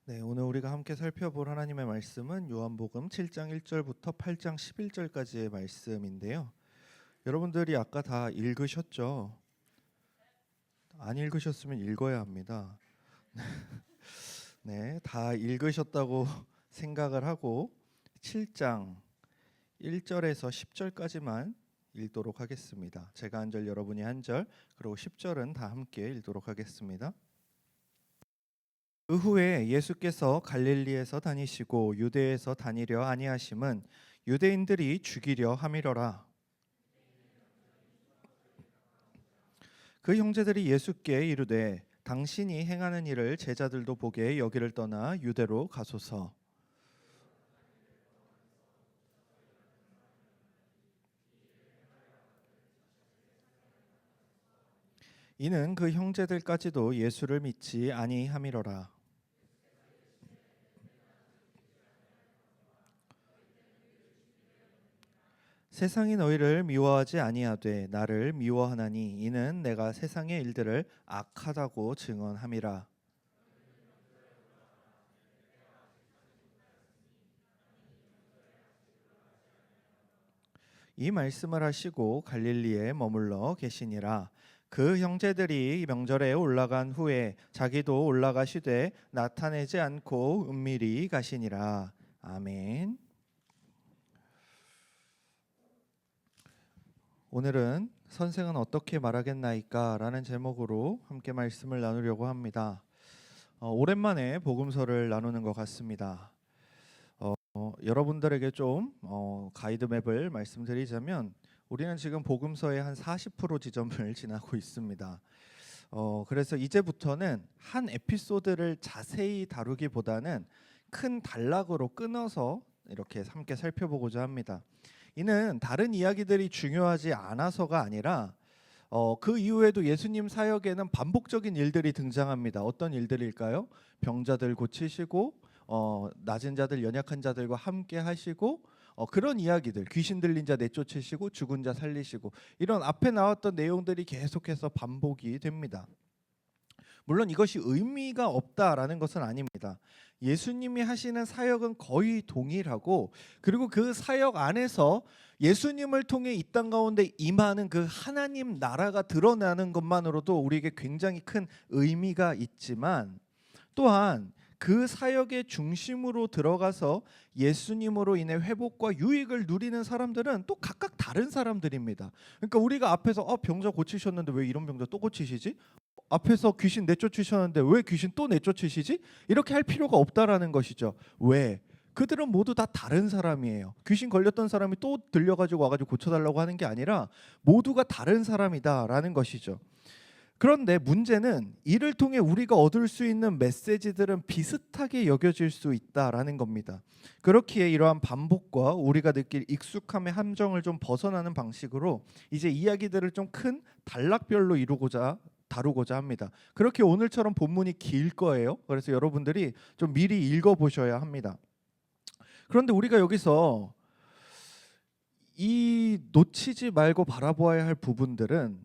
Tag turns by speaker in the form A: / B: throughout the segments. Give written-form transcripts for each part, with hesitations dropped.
A: 네, 오늘 우리가 함께 살펴볼 하나님의 말씀은 요한복음 7장 1절부터 8장 11절까지의 말씀인데요. 여러분들이 아까 다 읽으셨죠? 안 읽으셨으면 읽어야 합니다. 네, 다 읽으셨다고 생각을 하고 7장 1절에서 10절까지만 읽도록 하겠습니다. 제가 한 절, 여러분이 한 절, 그리고 10절은 다 함께 읽도록 하겠습니다. 그 후에 예수께서 갈릴리에서 다니시고 유대에서 다니려 아니하심은 유대인들이 죽이려 함이러라. 그 형제들이 예수께 이르되 당신이 행하는 일을 제자들도 보게 여기를 떠나 유대로 가소서. 이는 그 형제들까지도 예수를 믿지 아니함이러라. 세상이 너희를 미워하지 아니하되 나를 미워하나니 이는 내가 세상의 일들을 악하다고 증언함이라. 이 말씀을 하시고 갈릴리에 머물러 계시니라. 그 형제들이 명절에 올라간 후에 자기도 올라가시되 나타내지 않고 은밀히 가시니라. 아멘. 오늘은 선생은 어떻게 말하겠나이까 라는 제목으로 함께 말씀을 나누려고 합니다. 오랜만에 복음서를 나누는 것 같습니다. 여러분들에게 좀 가이드맵을 말씀드리자면 우리는 지금 복음서의 한 40% 지점을 지나고 있습니다. 그래서 이제부터는 한 에피소드를 자세히 다루기보다는 큰 단락으로 끊어서 이렇게 함께 살펴보고자 합니다. 이는 다른 이야기들이 중요하지 않아서가 아니라 그 이후에도 예수님 사역에는 반복적인 일들이 등장합니다. 어떤 일들일까요? 병자들 고치시고 낮은 자들, 연약한 자들과 함께 하시고 그런 이야기들, 귀신 들린 자 내쫓으시고 죽은 자 살리시고 이런 앞에 나왔던 내용들이 계속해서 반복이 됩니다. 물론 이것이 의미가 없다라는 것은 아닙니다. 예수님이 하시는 사역은 거의 동일하고 그리고 그 사역 안에서 예수님을 통해 이 땅 가운데 임하는 그 하나님 나라가 드러나는 것만으로도 우리에게 굉장히 큰 의미가 있지만 또한 그 사역의 중심으로 들어가서 예수님으로 인해 회복과 유익을 누리는 사람들은 또 각각 다른 사람들입니다. 그러니까 우리가 앞에서 병자 고치셨는데 왜 이런 병자 또 고치시지? 앞에서 귀신 내쫓으셨는데 왜 귀신 또 내쫓으시지? 이렇게 할 필요가 없다라는 것이죠. 왜? 그들은 모두 다 다른 사람이에요. 귀신 걸렸던 사람이 또 들려가지고 와가지고 고쳐달라고 하는 게 아니라 모두가 다른 사람이다라는 것이죠. 그런데 문제는 이를 통해 우리가 얻을 수 있는 메시지들은 비슷하게 여겨질 수 있다라는 겁니다. 그렇기에 이러한 반복과 우리가 느낄 익숙함의 함정을 좀 벗어나는 방식으로 이제 이야기들을 좀 큰 단락별로 다루고자 합니다. 그렇게 오늘처럼 본문이 길 거예요. 그래서 여러분들이 좀 미리 읽어보셔야 합니다. 그런데 우리가 여기서 이 놓치지 말고 바라보아야 할 부분들은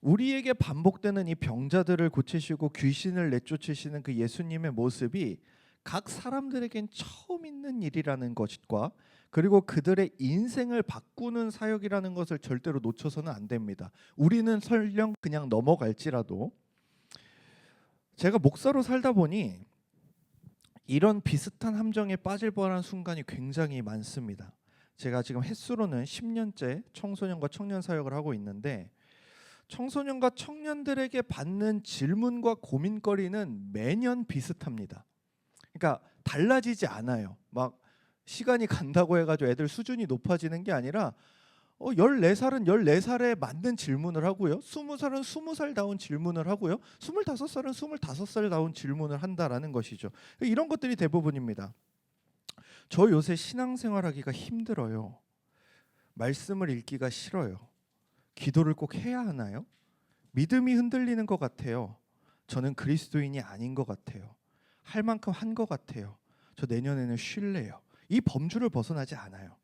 A: 우리에게 반복되는 이 병자들을 고치시고 귀신을 내쫓으시는 그 예수님의 모습이 각 사람들에겐 처음 있는 일이라는 것과 그리고 그들의 인생을 바꾸는 사역이라는 것을 절대로 놓쳐서는 안 됩니다. 우리는 설령 그냥 넘어갈지라도 제가 목사로 살다 보니 이런 비슷한 함정에 빠질 뻔한 순간이 굉장히 많습니다. 제가 지금 횟수로는 10년째 청소년과 청년 사역을 하고 있는데 청소년과 청년들에게 받는 질문과 고민거리는 매년 비슷합니다. 그러니까 달라지지 않아요. 막 시간이 간다고 해가지고 애들 수준이 높아지는 게 아니라 14살은 14살에 맞는 질문을 하고요. 20살은 20살다운 질문을 하고요. 25살은 25살다운 질문을 한다라는 것이죠. 이런 것들이 대부분입니다. 저 요새 신앙생활하기가 힘들어요. 말씀을 읽기가 싫어요. 기도를 꼭 해야 하나요? 믿음이 흔들리는 것 같아요. 저는 그리스도인이 아닌 것 같아요. 할 만큼 한 것 같아요. 저 내년에는 쉴래요. 이 범주를 벗어나지 않아요.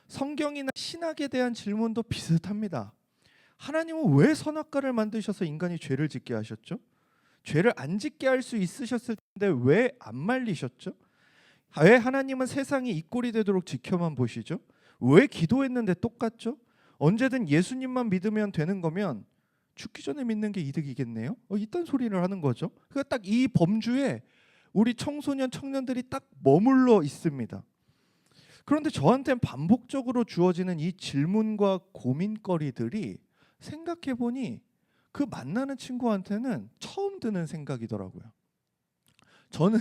A: 성경이나 신학에 대한 질문도 비슷합니다. 하나님은 왜 선악과를 만드셔서 인간이 죄를 짓게 하셨죠? 죄를 안 짓게 할 수 있으셨을 텐데 왜 안 말리셨죠? 왜 하나님은 세상이 이 꼴이 되도록 지켜만 보시죠? 왜 기도했는데 똑같죠? 언제든 예수님만 믿으면 되는 거면 죽기 전에 믿는 게 이득이겠네요. 이딴 소리를 하는 거죠. 그러니까 딱 이 범주에 우리 청소년 청년들이 딱 머물러 있습니다. 그런데 저한테는 반복적으로 주어지는 이 질문과 고민거리들이 생각해 보니 그 만나는 친구한테는 처음 드는 생각이더라고요. 저는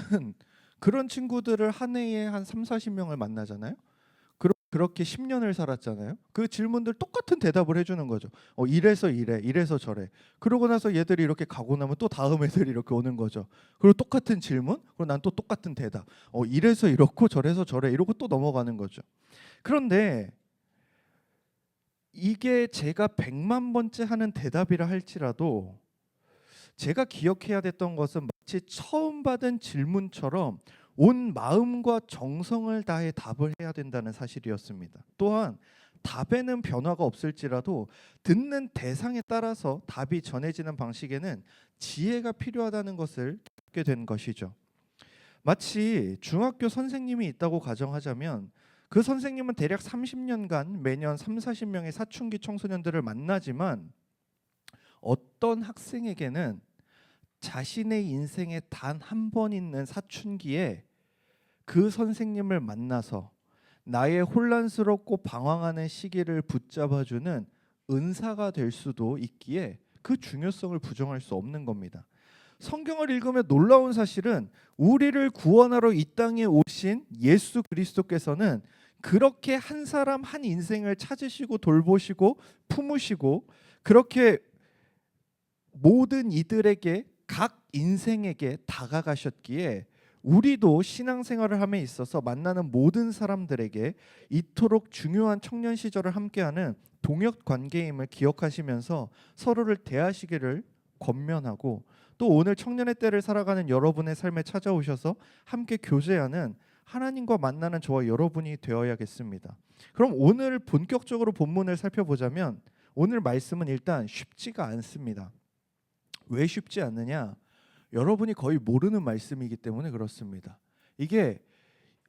A: 그런 친구들을 한 해에 한 3, 40명을 만나잖아요. 그렇게 10년을 살았잖아요. 그 질문들 똑같은 대답을 해주는 거죠. 이래서 이래, 이래서 저래. 그러고 나서 얘들이 이렇게 가고 나면 또 다음 애들이 이렇게 오는 거죠. 그리고 똑같은 질문, 그리고 난 또 똑같은 대답. 이래서 이렇고 저래서 저래 이러고 또 넘어가는 거죠. 그런데 이게 제가 100만 번째 하는 대답이라 할지라도 제가 기억해야 됐던 것은 마치 처음 받은 질문처럼 온 마음과 정성을 다해 답을 해야 된다는 사실이었습니다. 또한 답에는 변화가 없을지라도 듣는 대상에 따라서 답이 전해지는 방식에는 지혜가 필요하다는 것을 듣게 된 것이죠. 마치 중학교 선생님이 있다고 가정하자면 그 선생님은 대략 30년간 매년 3, 40명의 사춘기 청소년들을 만나지만 어떤 학생에게는 자신의 인생에 단 한 번 있는 사춘기에 그 선생님을 만나서 나의 혼란스럽고 방황하는 시기를 붙잡아주는 은사가 될 수도 있기에 그 중요성을 부정할 수 없는 겁니다. 성경을 읽으면 놀라운 사실은 우리를 구원하러 이 땅에 오신 예수 그리스도께서는 그렇게 한 사람 한 인생을 찾으시고 돌보시고 품으시고 그렇게 모든 이들에게 각 인생에게 다가가셨기에 우리도 신앙생활을 함에 있어서 만나는 모든 사람들에게 이토록 중요한 청년 시절을 함께하는 동역 관계임을 기억하시면서 서로를 대하시기를 권면하고 또 오늘 청년의 때를 살아가는 여러분의 삶에 찾아오셔서 함께 교제하는 하나님과 만나는 저와 여러분이 되어야겠습니다. 그럼 오늘 본격적으로 본문을 살펴보자면 오늘 말씀은 일단 쉽지가 않습니다. 왜 쉽지 않느냐? 여러분이 거의 모르는 말씀이기 때문에 그렇습니다. 이게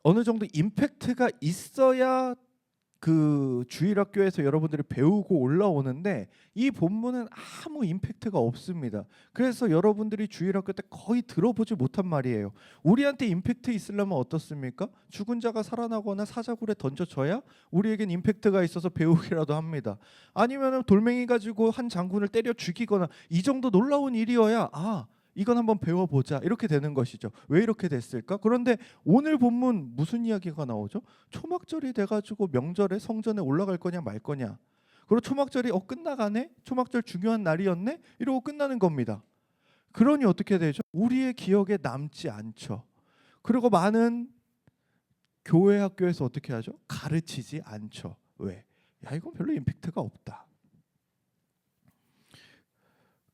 A: 어느 정도 임팩트가 있어야 그 주일학교에서 여러분들이 배우고 올라오는데 이 본문은 아무 임팩트가 없습니다. 그래서 여러분들이 주일학교 때 거의 들어보지 못한 말이에요. 우리한테 임팩트 있으려면 어떻습니까? 죽은 자가 살아나거나 사자굴에 던져져야 우리에겐 임팩트가 있어서 배우기라도 합니다. 아니면 돌멩이 가지고 한 장군을 때려 죽이거나 이 정도 놀라운 일이어야 이건 한번 배워보자 이렇게 되는 것이죠. 왜 이렇게 됐을까? 그런데 오늘 본문 무슨 이야기가 나오죠? 초막절이 돼가지고 명절에 성전에 올라갈 거냐 말 거냐. 그리고 초막절이 끝나가네? 초막절 중요한 날이었네? 이러고 끝나는 겁니다. 그러니 어떻게 되죠? 우리의 기억에 남지 않죠. 그리고 많은 교회 학교에서 어떻게 하죠? 가르치지 않죠. 왜? 이건 별로 임팩트가 없다.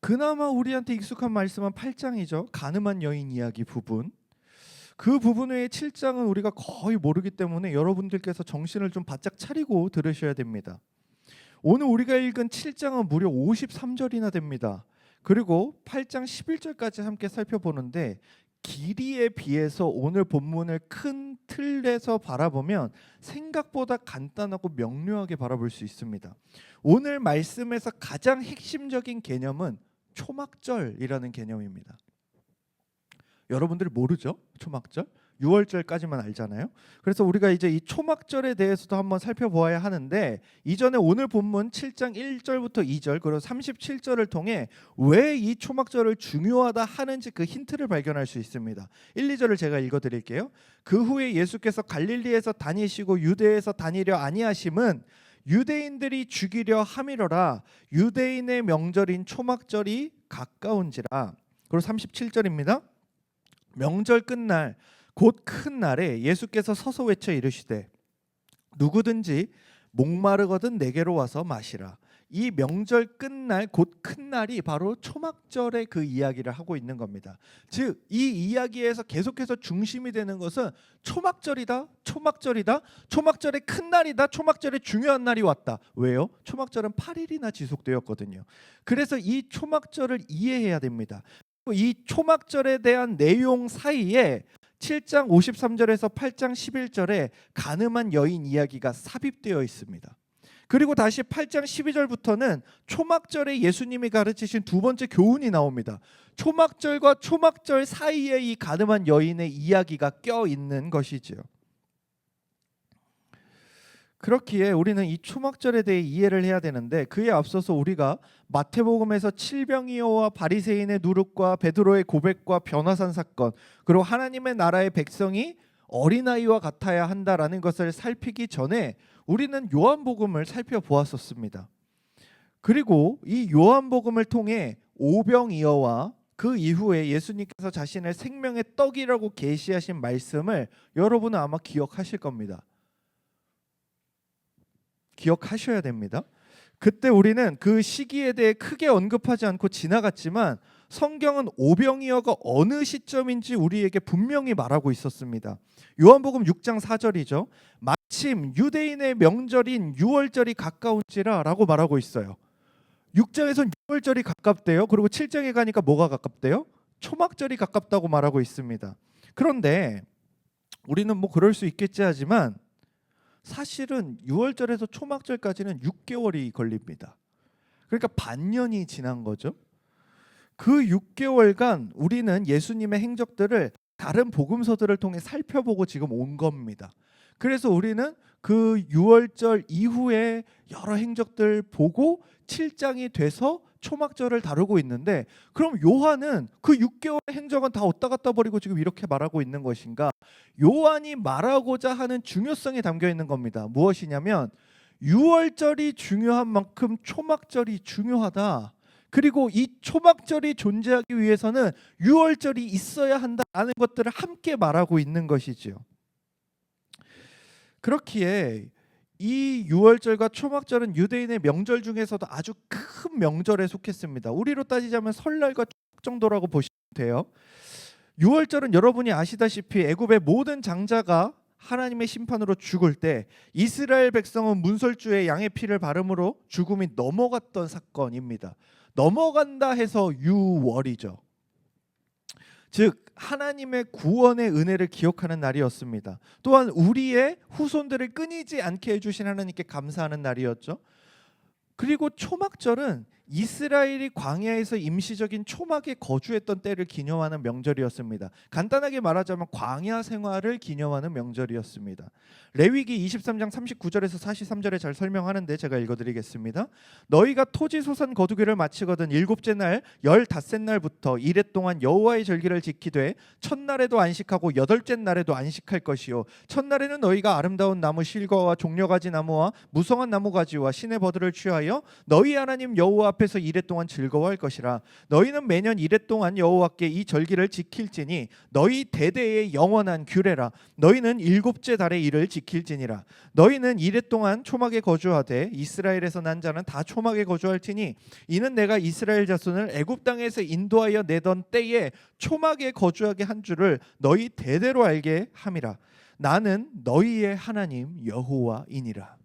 A: 그나마 우리한테 익숙한 말씀은 8장이죠. 가늠한 여인 이야기 부분. 그 부분 외에 7장은 우리가 거의 모르기 때문에 여러분들께서 정신을 좀 바짝 차리고 들으셔야 됩니다. 오늘 우리가 읽은 7장은 무려 53절이나 됩니다. 그리고 8장 11절까지 함께 살펴보는데 길이에 비해서 오늘 본문을 큰 틀에서 바라보면 생각보다 간단하고 명료하게 바라볼 수 있습니다. 오늘 말씀에서 가장 핵심적인 개념은 초막절이라는 개념입니다. 여러분들이 모르죠? 초막절? 6월절까지만 알잖아요. 그래서 우리가 이제 이 초막절에 대해서도 한번 살펴보아야 하는데 이전에 오늘 본문 7장 1절부터 2절 그리고 37절을 통해 왜 이 초막절을 중요하다 하는지 그 힌트를 발견할 수 있습니다. 1, 2절을 제가 읽어드릴게요. 그 후에 예수께서 갈릴리에서 다니시고 유대에서 다니려 아니하심은 유대인들이 죽이려 함이로라. 유대인의 명절인 초막절이 가까운지라. 그리고 37절입니다. 명절 끝날 곧 큰 날에 예수께서 서서 외쳐 이르시되 누구든지 목마르거든 내게로 와서 마시라. 이 명절 끝날 곧 큰 날이 바로 초막절의 그 이야기를 하고 있는 겁니다. 즉 이 이야기에서 계속해서 중심이 되는 것은 초막절이다, 초막절이다, 초막절의 큰 날이다, 초막절의 중요한 날이 왔다. 왜요? 초막절은 8일이나 지속되었거든요. 그래서 이 초막절을 이해해야 됩니다. 이 초막절에 대한 내용 사이에 7장 53절에서 8장 11절에 간음한 여인 이야기가 삽입되어 있습니다. 그리고 다시 8장 12절부터는 초막절에 예수님이 가르치신 두 번째 교훈이 나옵니다. 초막절과 초막절 사이에 이 간음한 여인의 이야기가 껴 있는 것이지요. 그렇기에 우리는 이 초막절에 대해 이해를 해야 되는데, 그에 앞서서 우리가 마태복음에서 칠병이어와 바리새인의 누룩과 베드로의 고백과 변화산 사건, 그리고 하나님의 나라의 백성이 어린아이와 같아야 한다라는 것을 살피기 전에 우리는 요한복음을 살펴보았었습니다. 그리고 이 요한복음을 통해 오병이어와 그 이후에 예수님께서 자신을 생명의 떡이라고 계시하신 말씀을 여러분은 아마 기억하실 겁니다. 기억하셔야 됩니다. 그때 우리는 그 시기에 대해 크게 언급하지 않고 지나갔지만 성경은 오병이어가 어느 시점인지 우리에게 분명히 말하고 있었습니다. 요한복음 6장 4절이죠. 마침 유대인의 명절인 유월절이 가까운지라 라고 말하고 있어요. 6장에서는 유월절이 가깝대요. 그리고 7장에 가니까 뭐가 가깝대요? 초막절이 가깝다고 말하고 있습니다. 그런데 우리는 뭐 그럴 수 있겠지 하지만 사실은 6월절에서 초막절까지는 6개월이 걸립니다. 그러니까 반년이 지난 거죠. 그 6개월간 우리는 예수님의 행적들을 다른 복음서들을 통해 살펴보고 지금 온 겁니다. 그래서 우리는 그 6월절 이후에 여러 행적들 보고 7장이 돼서 초막절을 다루고 있는데, 그럼 요한은 그 6개월 행적은 다 어디다 갖다 버리고 지금 이렇게 말하고 있는 것인가? 요한이 말하고자 하는 중요성이 담겨 있는 겁니다. 무엇이냐면 6월절이 중요한 만큼 초막절이 중요하다. 그리고 이 초막절이 존재하기 위해서는 6월절이 있어야 한다라는 것들을 함께 말하고 있는 것이지요. 그렇기에 이 유월절과 초막절은 유대인의 명절 중에서도 아주 큰 명절에 속했습니다. 우리로 따지자면 설날과 추석 정도라고 보시면 돼요. 유월절은 여러분이 아시다시피 애굽의 모든 장자가 하나님의 심판으로 죽을 때 이스라엘 백성은 문설주에 양의 피를 바름으로 죽음이 넘어갔던 사건입니다. 넘어간다 해서 유월이죠. 즉 하나님의 구원의 은혜를 기억하는 날이었습니다. 또한 우리의 후손들을 끊이지 않게 해주신 하나님께 감사하는 날이었죠. 그리고 초막절은 이스라엘이 광야에서 임시적인 초막에 거주했던 때를 기념하는 명절이었습니다. 간단하게 말하자면 광야 생활을 기념하는 명절이었습니다. 레위기 23장 39절에서 43절에 잘 설명하는데 제가 읽어드리겠습니다. 너희가 토지 소산 거두기를 마치거든 일곱째 날 15날부터 이레 동안 여호와의 절기를 지키되 첫날에도 안식하고 여덟째 날에도 안식할 것이요 첫날에는 너희가 아름다운 나무 실과와 종려가지 나무와 무성한 나무가지와 시내 버들을 취하여 너희 하나님 여호와 앞에서 이레 동안 즐거워할 것이라. 너희는 매년 이레 동안 여호와께 이 절기를 지킬지니 너희 대대의 영원한 규례라. 너희는 일곱째 달의 일을 지킬지니라. 너희는 이레 동안 초막에 거주하되 이스라엘에서 난 자는 다 초막에 거주할지니 이는 내가 이스라엘 자손을 애굽 땅에서 인도하여 내던 때에 초막에 거주하게 한 줄을 너희 대대로 알게 함이라. 나는 너희의 하나님 여호와이니라.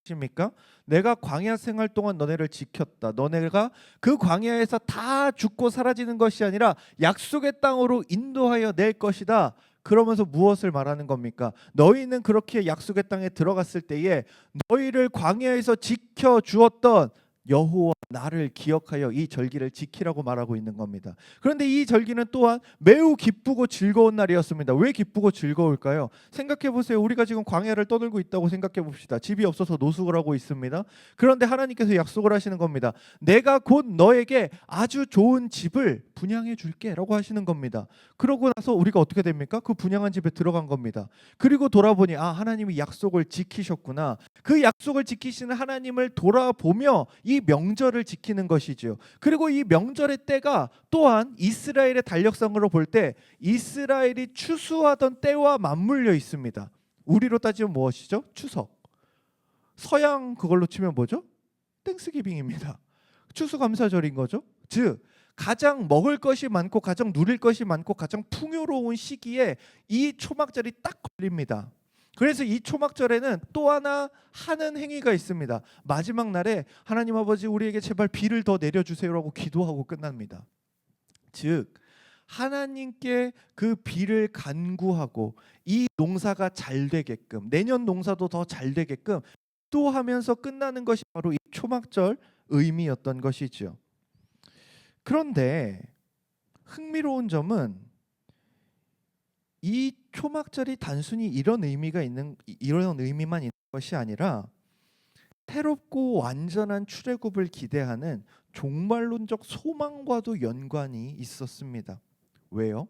A: 십니까? 내가 광야 생활 동안 너네를 지켰다. 너네가 그 광야에서 다 죽고 사라지는 것이 아니라 약속의 땅으로 인도하여 낼 것이다. 그러면서 무엇을 말하는 겁니까? 너희는 그렇게 약속의 땅에 들어갔을 때에 너희를 광야에서 지켜 주었던 여호와 나를 기억하여 이 절기를 지키라고 말하고 있는 겁니다. 그런데 이 절기는 또한 매우 기쁘고 즐거운 날이었습니다. 왜 기쁘고 즐거울까요? 생각해 보세요. 우리가 지금 광야를 떠들고 있다고 생각해 봅시다. 집이 없어서 노숙을 하고 있습니다. 그런데 하나님께서 약속을 하시는 겁니다. 내가 곧 너에게 아주 좋은 집을 분양해 줄게 라고 하시는 겁니다. 그러고 나서 우리가 어떻게 됩니까? 그 분양한 집에 들어간 겁니다. 그리고 돌아보니 하나님이 약속을 지키셨구나. 그 약속을 지키시는 하나님을 돌아보며 이 명절을 지키는 것이죠. 그리고 이 명절의 때가 또한 이스라엘의 달력상으로 볼 때 이스라엘이 추수하던 때와 맞물려 있습니다. 우리로 따지면 무엇이죠? 추석. 서양 그걸로 치면 뭐죠? 땡스기빙입니다. 추수감사절인 거죠. 즉 가장 먹을 것이 많고 가장 누릴 것이 많고 가장 풍요로운 시기에 이 초막절이 딱 걸립니다. 그래서 이 초막절에는 또 하나 하는 행위가 있습니다. 마지막 날에 하나님 아버지 우리에게 제발 비를 더 내려주세요라고 기도하고 끝납니다. 즉 하나님께 그 비를 간구하고 이 농사가 잘 되게끔, 내년 농사도 더 잘 되게끔 기도하면서 끝나는 것이 바로 이 초막절 의미였던 것이죠. 그런데 흥미로운 점은 이 초막절이 단순히 이런 의미만 있는 것이 아니라 새롭고 완전한 출애굽을 기대하는 종말론적 소망과도 연관이 있었습니다. 왜요?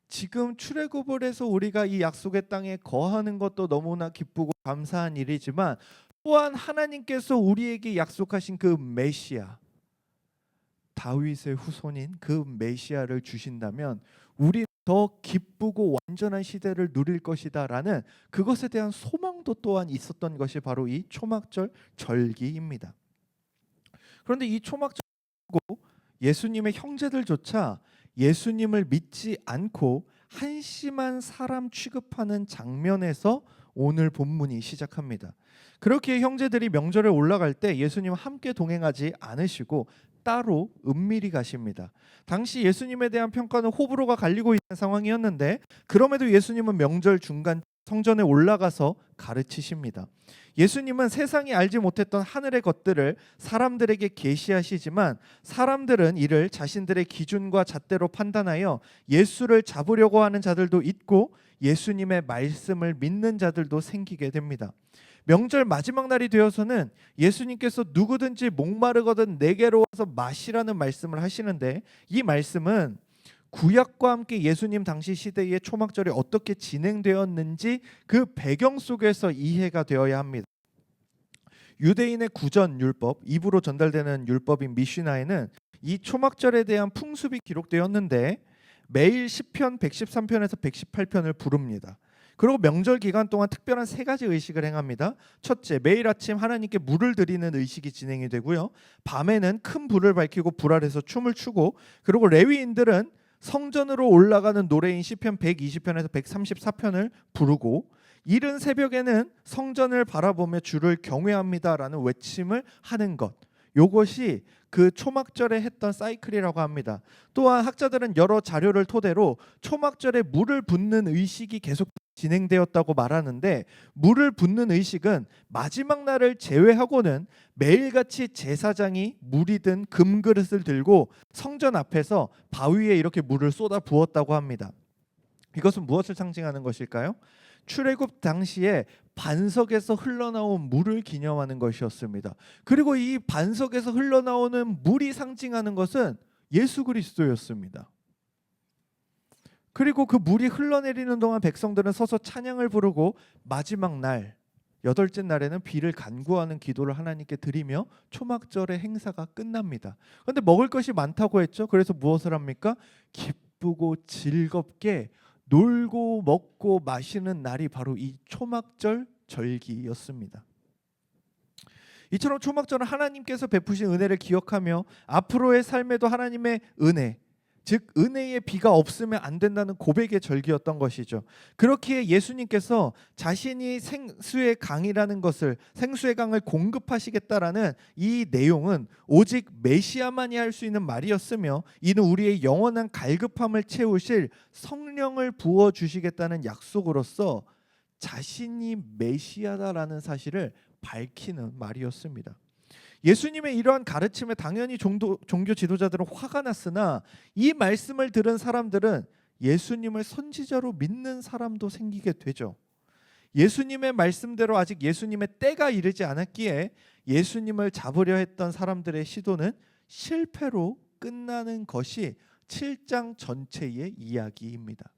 A: 지금 출애굽을 해서 우리가 이 약속의 땅에 거하는 것도 너무나 기쁘고 감사한 일이지만, 또한 하나님께서 우리에게 약속하신 그 메시아, 다윗의 후손인 그 메시아를 주신다면 우리 더 기쁘고 완전한 시대를 누릴 것이다라는 그것에 대한 소망도 또한 있었던 것이 바로 이 초막절 절기입니다. 그런데 이 초막절 예수님의 형제들조차 예수님을 믿지 않고 한심한 사람 취급하는 장면에서 오늘 본문이 시작합니다. 그렇게 형제들이 명절에 올라갈 때 예수님은 함께 동행하지 않으시고 따로 은밀히 가십니다. 당시 예수님에 대한 평가는 호불호가 갈리고 있는 상황이었는데, 그럼에도 예수님은 명절 중간 성전에 올라가서 가르치십니다. 예수님은 세상이 알지 못했던 하늘의 것들을 사람들에게 계시하시지만, 사람들은 이를 자신들의 기준과 잣대로 판단하여 예수를 잡으려고 하는 자들도 있고 예수님의 말씀을 믿는 자들도 생기게 됩니다. 명절 마지막 날이 되어서는 예수님께서 누구든지 목마르거든 내게로 와서 마시라는 말씀을 하시는데, 이 말씀은 구약과 함께 예수님 당시 시대의 초막절이 어떻게 진행되었는지 그 배경 속에서 이해가 되어야 합니다. 유대인의 구전 율법, 입으로 전달되는 율법인 미슈나에는 이 초막절에 대한 풍습이 기록되었는데, 매일 시편 113편에서 118편을 부릅니다. 그리고 명절 기간 동안 특별한 세 가지 의식을 행합니다. 첫째, 매일 아침 하나님께 물을 드리는 의식이 진행이 되고요. 밤에는 큰 불을 밝히고 불 아래서 춤을 추고, 그리고 레위인들은 성전으로 올라가는 노래인 시편 120편에서 134편을 부르고, 이른 새벽에는 성전을 바라보며 주를 경외합니다라는 외침을 하는 것, 이것이 그 초막절에 했던 사이클이라고 합니다. 또한 학자들은 여러 자료를 토대로 초막절에 물을 붓는 의식이 계속 진행되었다고 말하는데, 물을 붓는 의식은 마지막 날을 제외하고는 매일같이 제사장이 물이 든 금그릇을 들고 성전 앞에서 바위에 이렇게 물을 쏟아 부었다고 합니다. 이것은 무엇을 상징하는 것일까요? 출애굽 당시에 반석에서 흘러나온 물을 기념하는 것이었습니다. 그리고 이 반석에서 흘러나오는 물이 상징하는 것은 예수 그리스도였습니다. 그리고 그 물이 흘러내리는 동안 백성들은 서서 찬양을 부르고 마지막 날, 여덟째 날에는 비를 간구하는 기도를 하나님께 드리며 초막절의 행사가 끝납니다. 그런데 먹을 것이 많다고 했죠. 그래서 무엇을 합니까? 기쁘고 즐겁게 놀고 먹고 마시는 날이 바로 이 초막절 절기였습니다. 이처럼 초막절은 하나님께서 베푸신 은혜를 기억하며 앞으로의 삶에도 하나님의 은혜, 즉 은혜의 비가 없으면 안 된다는 고백의 절기였던 것이죠. 그렇기에 예수님께서 자신이 생수의 강이라는 것을, 생수의 강을 공급하시겠다라는 이 내용은 오직 메시아만이 할 수 있는 말이었으며, 이는 우리의 영원한 갈급함을 채우실 성령을 부어주시겠다는 약속으로서 자신이 메시아다라는 사실을 밝히는 말이었습니다. 예수님의 이러한 가르침에 당연히 종교 지도자들은 화가 났으나, 이 말씀을 들은 사람들은 예수님을 선지자로 믿는 사람도 생기게 되죠. 예수님의 말씀대로 아직 예수님의 때가 이르지 않았기에 예수님을 잡으려 했던 사람들의 시도는 실패로 끝나는 것이 7장 전체의 이야기입니다.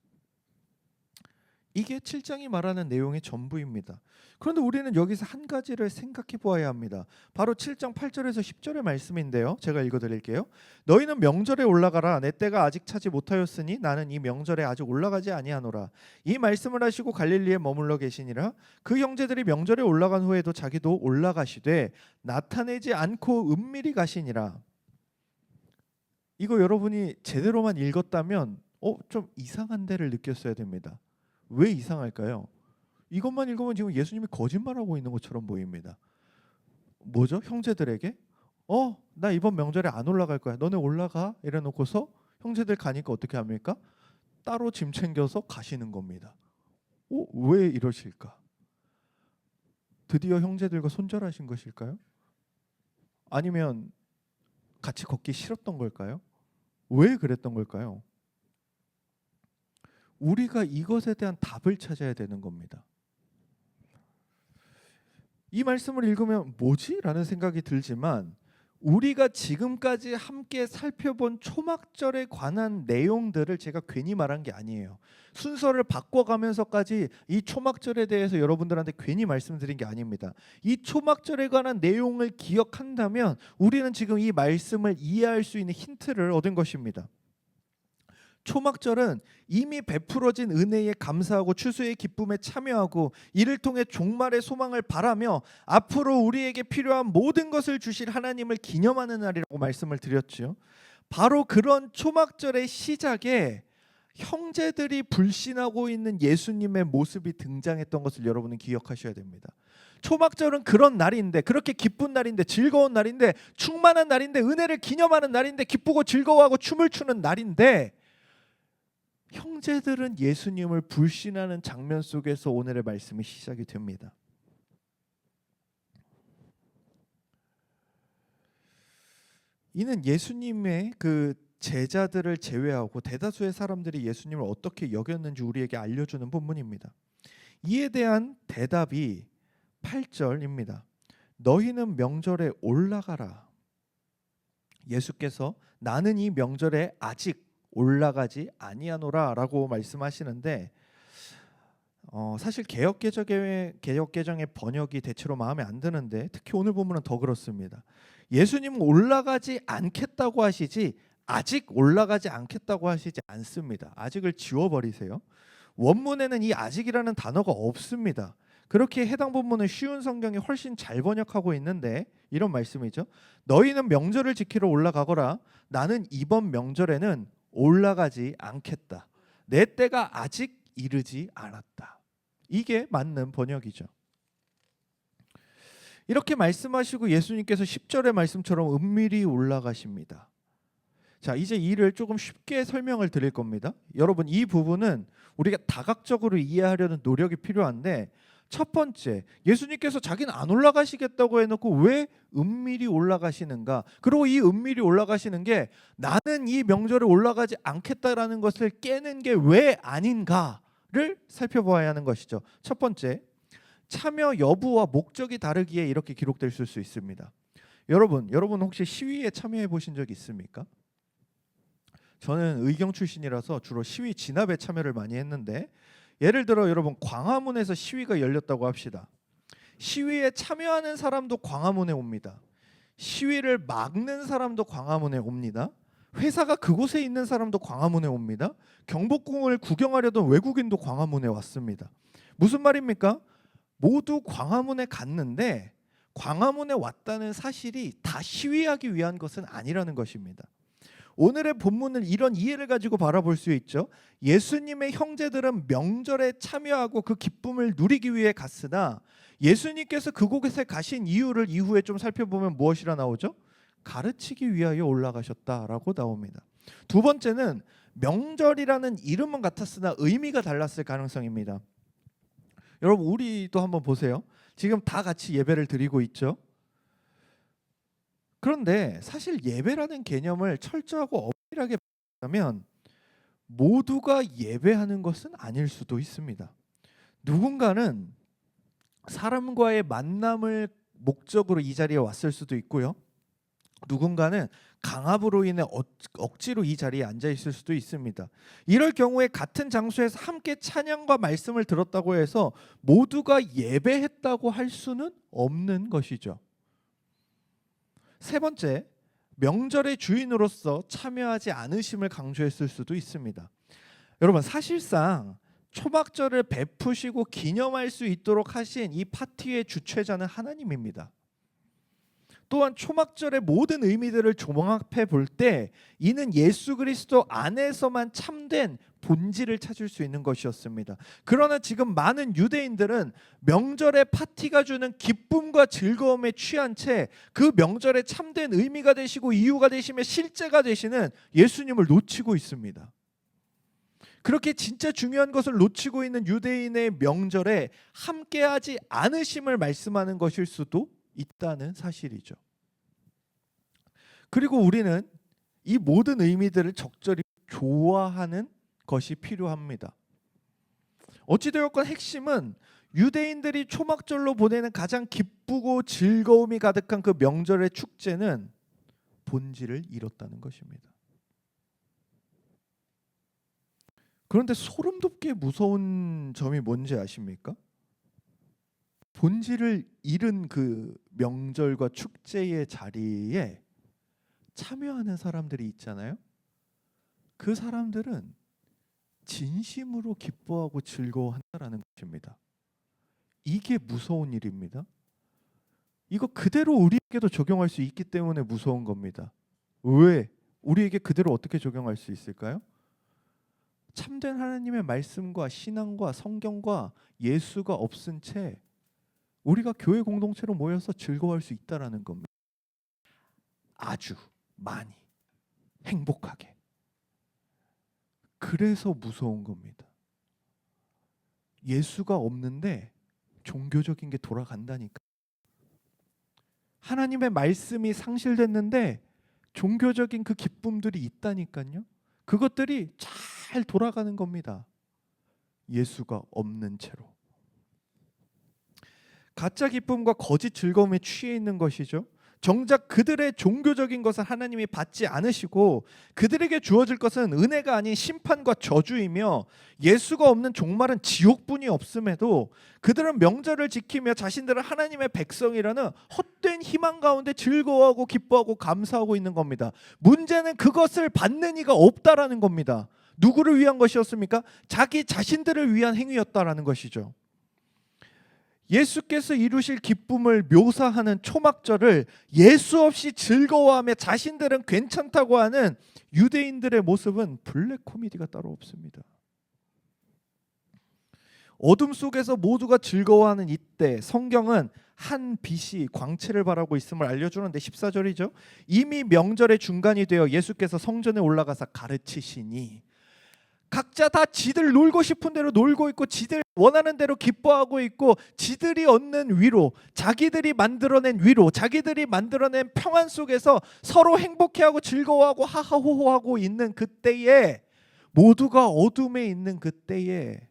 A: 이게 7장이 말하는 내용의 전부입니다. 그런데 우리는 여기서 한 가지를 생각해 보아야 합니다. 바로 7장 8절에서 10절의 말씀인데요. 제가 읽어드릴게요. 너희는 명절에 올라가라. 내 때가 아직 차지 못하였으니 나는 이 명절에 아직 올라가지 아니하노라. 이 말씀을 하시고 갈릴리에 머물러 계시니라. 그 형제들이 명절에 올라간 후에도 자기도 올라가시되 나타내지 않고 은밀히 가시니라. 이거 여러분이 제대로만 읽었다면 좀 이상한 데를 느꼈어야 됩니다. 왜 이상할까요? 이것만 읽으면 지금 예수님이 거짓말하고 있는 것처럼 보입니다. 뭐죠? 형제들에게 나 이번 명절에 안 올라갈 거야. 너네 올라가. 이래놓고서 형제들 가니까 어떻게 합니까? 따로 짐 챙겨서 가시는 겁니다. 왜 이러실까? 드디어 형제들과 손절하신 것일까요? 아니면 같이 걷기 싫었던 걸까요? 왜 그랬던 걸까요? 우리가 이것에 대한 답을 찾아야 되는 겁니다. 이 말씀을 읽으면 뭐지? 라는 생각이 들지만 우리가 지금까지 함께 살펴본 초막절에 관한 내용들을 제가 괜히 말한 게 아니에요. 순서를 바꿔가면서까지 이 초막절에 대해서 여러분들한테 괜히 말씀드린 게 아닙니다. 이 초막절에 관한 내용을 기억한다면 우리는 지금 이 말씀을 이해할 수 있는 힌트를 얻은 것입니다. 초막절은 이미 베풀어진 은혜에 감사하고 추수의 기쁨에 참여하고 이를 통해 종말의 소망을 바라며 앞으로 우리에게 필요한 모든 것을 주실 하나님을 기념하는 날이라고 말씀을 드렸죠. 바로 그런 초막절의 시작에 형제들이 불신하고 있는 예수님의 모습이 등장했던 것을 여러분은 기억하셔야 됩니다. 초막절은 그런 날인데, 그렇게 기쁜 날인데, 즐거운 날인데, 충만한 날인데, 은혜를 기념하는 날인데, 기쁘고 즐거워하고 춤을 추는 날인데 형제들은 예수님을 불신하는 장면 속에서 오늘의 말씀이 시작이 됩니다. 이는 예수님의 그 제자들을 제외하고 대다수의 사람들이 예수님을 어떻게 여겼는지 우리에게 알려주는 본문입니다. 이에 대한 대답이 8절입니다. 너희는 명절에 올라가라. 예수께서 나는 이 명절에 아직 올라가지 아니하노라라고 말씀하시는데 사실 개역개정의 번역이 대체로 마음에 안 드는데 특히 오늘 본문은 더 그렇습니다. 예수님은 올라가지 않겠다고 하시지 아직 올라가지 않겠다고 하시지 않습니다. 아직을 지워버리세요. 원문에는 이 아직이라는 단어가 없습니다. 그렇게 해당 본문은 쉬운 성경이 훨씬 잘 번역하고 있는데 이런 말씀이죠. 너희는 명절을 지키러 올라가거라. 나는 이번 명절에는 올라가지 않겠다. 내 때가 아직 이르지 않았다. 이게 맞는 번역이죠. 이렇게 말씀하시고 예수님께서 10절의 말씀처럼 은밀히 올라가십니다. 자, 이제 이를 조금 쉽게 설명을 드릴 겁니다. 여러분, 이 부분은 우리가 다각적으로 이해하려는 노력이 필요한데 첫 번째, 예수님께서 자기는 안 올라가시겠다고 해놓고 왜 은밀히 올라가시는가? 그리고 이 은밀히 올라가시는 게 나는 이 명절에 올라가지 않겠다라는 것을 깨는 게 왜 아닌가를 살펴봐야 하는 것이죠. 첫 번째, 참여 여부와 목적이 다르기에 이렇게 기록될 수 있습니다. 여러분 혹시 시위에 참여해 보신 적 있습니까? 저는 의경 출신이라서 주로 시위 진압에 참여를 많이 했는데 예를 들어 여러분 광화문에서 시위가 열렸다고 합시다. 시위에 참여하는 사람도 광화문에 옵니다. 시위를 막는 사람도 광화문에 옵니다. 회사가 그곳에 있는 사람도 광화문에 옵니다. 경복궁을 구경하려던 외국인도 광화문에 왔습니다. 무슨 말입니까? 모두 광화문에 갔는데 광화문에 왔다는 사실이 다 시위하기 위한 것은 아니라는 것입니다. 오늘의 본문을 이런 이해를 가지고 바라볼 수 있죠. 예수님의 형제들은 명절에 참여하고 그 기쁨을 누리기 위해 갔으나 예수님께서 그곳에 가신 이유를 이후에 좀 살펴보면 무엇이라 나오죠? 가르치기 위하여 올라가셨다라고 나옵니다. 두 번째는 명절이라는 이름은 같았으나 의미가 달랐을 가능성입니다. 여러분 우리도 한번 보세요. 지금 다 같이 예배를 드리고 있죠. 그런데 사실 예배라는 개념을 철저하고 엄밀하게 보면 모두가 예배하는 것은 아닐 수도 있습니다. 누군가는 사람과의 만남을 목적으로 이 자리에 왔을 수도 있고요. 누군가는 강압으로 인해 억지로 이 자리에 앉아 있을 수도 있습니다. 이럴 경우에 같은 장소에서 함께 찬양과 말씀을 들었다고 해서 모두가 예배했다고 할 수는 없는 것이죠. 세 번째, 명절의 주인으로서 참여하지 않으심을 강조했을 수도 있습니다. 여러분 사실상 초막절을 베푸시고 기념할 수 있도록 하신 이 파티의 주최자는 하나님입니다. 또한 초막절의 모든 의미들을 종합해 볼 때 이는 예수 그리스도 안에서만 참된 본질을 찾을 수 있는 것이었습니다. 그러나 지금 많은 유대인들은 명절의 파티가 주는 기쁨과 즐거움에 취한 채 그 명절의 참된 의미가 되시고 이유가 되시며 실제가 되시는 예수님을 놓치고 있습니다. 그렇게 진짜 중요한 것을 놓치고 있는 유대인의 명절에 함께하지 않으심을 말씀하는 것일 수도 있다는 사실이죠. 그리고 우리는 이 모든 의미들을 적절히 조화하는 것이 필요합니다. 어찌되었건 핵심은 유대인들이 초막절로 보내는 가장 기쁘고 즐거움이 가득한 그 명절의 축제는 본질을 잃었다는 것입니다. 그런데 소름 돋게 무서운 점이 뭔지 아십니까? 본질을 잃은 그 명절과 축제의 자리에 참여하는 사람들이 있잖아요. 그 사람들은 진심으로 기뻐하고 즐거워한다라는 것입니다. 이게 무서운 일입니다. 이거 그대로 우리에게도 적용할 수 있기 때문에 무서운 겁니다. 왜? 우리에게 그대로 어떻게 적용할 수 있을까요? 참된 하나님의 말씀과 신앙과 성경과 예수가 없은 채 우리가 교회 공동체로 모여서 즐거워할 수 있다라는 겁니다. 아주 많이 행복하게. 그래서 무서운 겁니다. 예수가 없는데 종교적인 게 돌아간다니까. 하나님의 말씀이 상실됐는데 종교적인 그 기쁨들이 있다니까요. 그것들이 잘 돌아가는 겁니다. 예수가 없는 채로. 가짜 기쁨과 거짓 즐거움에 취해 있는 것이죠. 정작 그들의 종교적인 것은 하나님이 받지 않으시고 그들에게 주어질 것은 은혜가 아닌 심판과 저주이며 예수가 없는 종말은 지옥뿐이 없음에도 그들은 명절을 지키며 자신들은 하나님의 백성이라는 헛된 희망 가운데 즐거워하고 기뻐하고 감사하고 있는 겁니다. 문제는 그것을 받는 이가 없다라는 겁니다. 누구를 위한 것이었습니까? 자기 자신들을 위한 행위였다라는 것이죠. 예수께서 이루실 기쁨을 묘사하는 초막절을 예수 없이 즐거워하며 자신들은 괜찮다고 하는 유대인들의 모습은 블랙 코미디가 따로 없습니다. 어둠 속에서 모두가 즐거워하는 이때 성경은 한 빛이 광채를 바라고 있음을 알려주는데 14절이죠. 이미 명절의 중간이 되어 예수께서 성전에 올라가서 가르치시니 각자 다 지들 놀고 싶은 대로 놀고 있고 지들 원하는 대로 기뻐하고 있고 지들이 얻는 위로, 자기들이 만들어낸 위로, 자기들이 만들어낸 평안 속에서 서로 행복해하고 즐거워하고 하하호호하고 있는 그때에, 모두가 어둠에 있는 그때에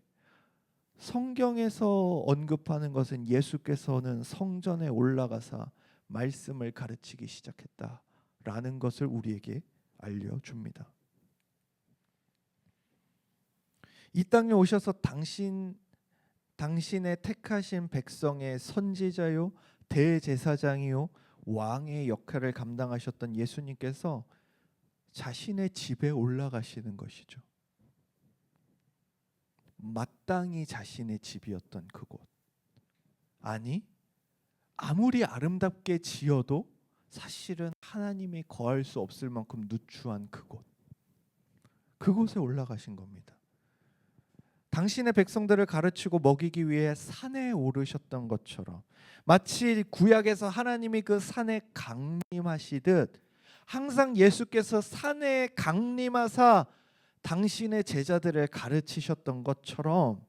A: 성경에서 언급하는 것은 예수께서는 성전에 올라가서 말씀을 가르치기 시작했다라는 것을 우리에게 알려줍니다. 이 땅에 오셔서 당신의 택하신 백성의 선지자요, 대제사장이요, 왕의 역할을 감당하셨던 예수님께서 자신의 집에 올라가시는 것이죠. 마땅히 자신의 집이었던 그곳. 아니, 아무리 아름답게 지어도 사실은 하나님이 거할 수 없을 만큼 누추한 그곳. 그곳에 올라가신 겁니다. 당신의 백성들을 가르치고 먹이기 위해 산에 오르셨던 것처럼 마치 구약에서 하나님이 그 산에 강림하시듯 항상 예수께서 산에 강림하사 당신의 제자들을 가르치셨던 것처럼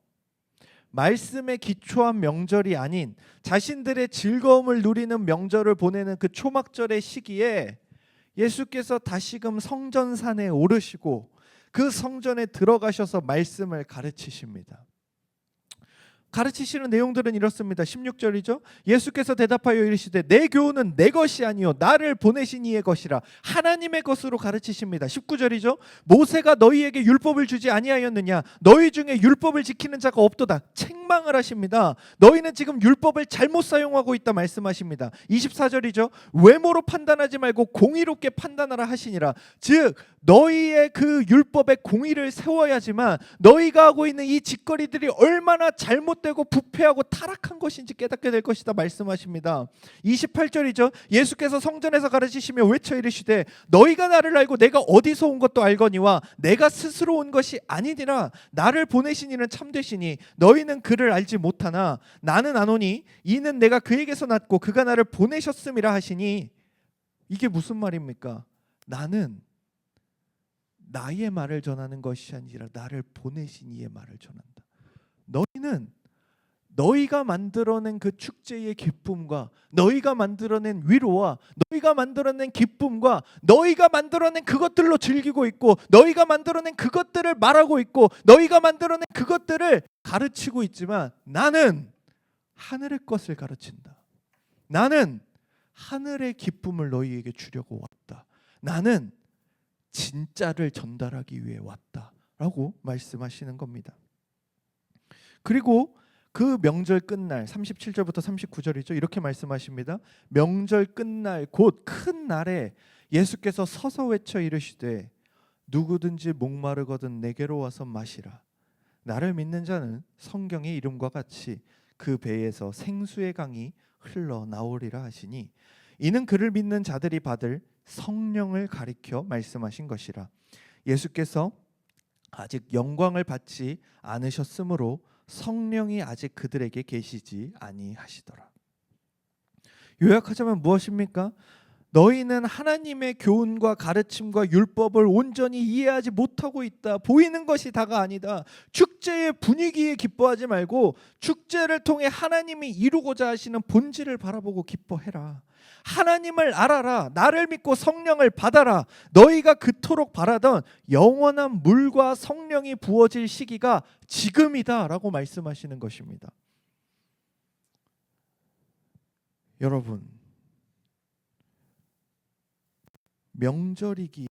A: 말씀에 기초한 명절이 아닌 자신들의 즐거움을 누리는 명절을 보내는 그 초막절의 시기에 예수께서 다시금 성전산에 오르시고 그 성전에 들어가셔서 말씀을 가르치십니다. 가르치시는 내용들은 이렇습니다. 16절이죠. 예수께서 대답하여 이르시되 내 교훈은 내 것이 아니요 나를 보내신 이의 것이라 하나님의 것으로 가르치십니다. 19절이죠. 모세가 너희에게 율법을 주지 아니하였느냐 너희 중에 율법을 지키는 자가 없도다 책망을 하십니다. 너희는 지금 율법을 잘못 사용하고 있다 말씀하십니다. 24절이죠. 외모로 판단하지 말고 공의롭게 판단하라 하시니라. 즉 너희의 그 율법의 공의를 세워야지만 너희가 하고 있는 이 짓거리들이 얼마나 잘못되고 부패하고 타락한 것인지 깨닫게 될 것이다 말씀하십니다. 28절이죠. 예수께서 성전에서 가르치시며 외쳐 이르시되 너희가 나를 알고 내가 어디서 온 것도 알거니와 내가 스스로 온 것이 아니니라. 나를 보내신 이는 참되시니 너희는 그를 알지 못하나 나는 아노니 이는 내가 그에게서 났고 그가 나를 보내셨음이라 하시니. 이게 무슨 말입니까? 나는 나의 말을 전하는 것이 아니라 나를 보내신 이의 말을 전한다. 너희는 너희가 만들어낸 그 축제의 기쁨과 너희가 만들어낸 위로와 너희가 만들어낸 기쁨과 너희가 만들어낸 그것들로 즐기고 있고 너희가 만들어낸 그것들을 말하고 있고 너희가 만들어낸 그것들을 가르치고 있지만 나는 하늘의 것을 가르친다. 나는 하늘의 기쁨을 너희에게 주려고 왔다. 나는 진짜를 전달하기 위해 왔다라고 말씀하시는 겁니다. 그리고 그 명절 끝날 37절부터 39절이죠. 이렇게 말씀하십니다. 명절 끝날 곧 큰 날에 예수께서 서서 외쳐 이르시되 누구든지 목마르거든 내게로 와서 마시라. 나를 믿는 자는 성경의 이름과 같이 그 배에서 생수의 강이 흘러나오리라 하시니 이는 그를 믿는 자들이 받을 성령을 가리켜 말씀하신 것이라. 예수께서 아직 영광을 받지 않으셨으므로 성령이 아직 그들에게 계시지 아니하시더라. 요약하자면 무엇입니까? 너희는 하나님의 교훈과 가르침과 율법을 온전히 이해하지 못하고 있다. 보이는 것이 다가 아니다. 축제의 분위기에 기뻐하지 말고 축제를 통해 하나님이 이루고자 하시는 본질을 바라보고 기뻐해라. 하나님을 알아라. 나를 믿고 성령을 받아라. 너희가 그토록 바라던 영원한 물과 성령이 부어질 시기가 지금이다 라고 말씀하시는 것입니다. 여러분, 명절이기에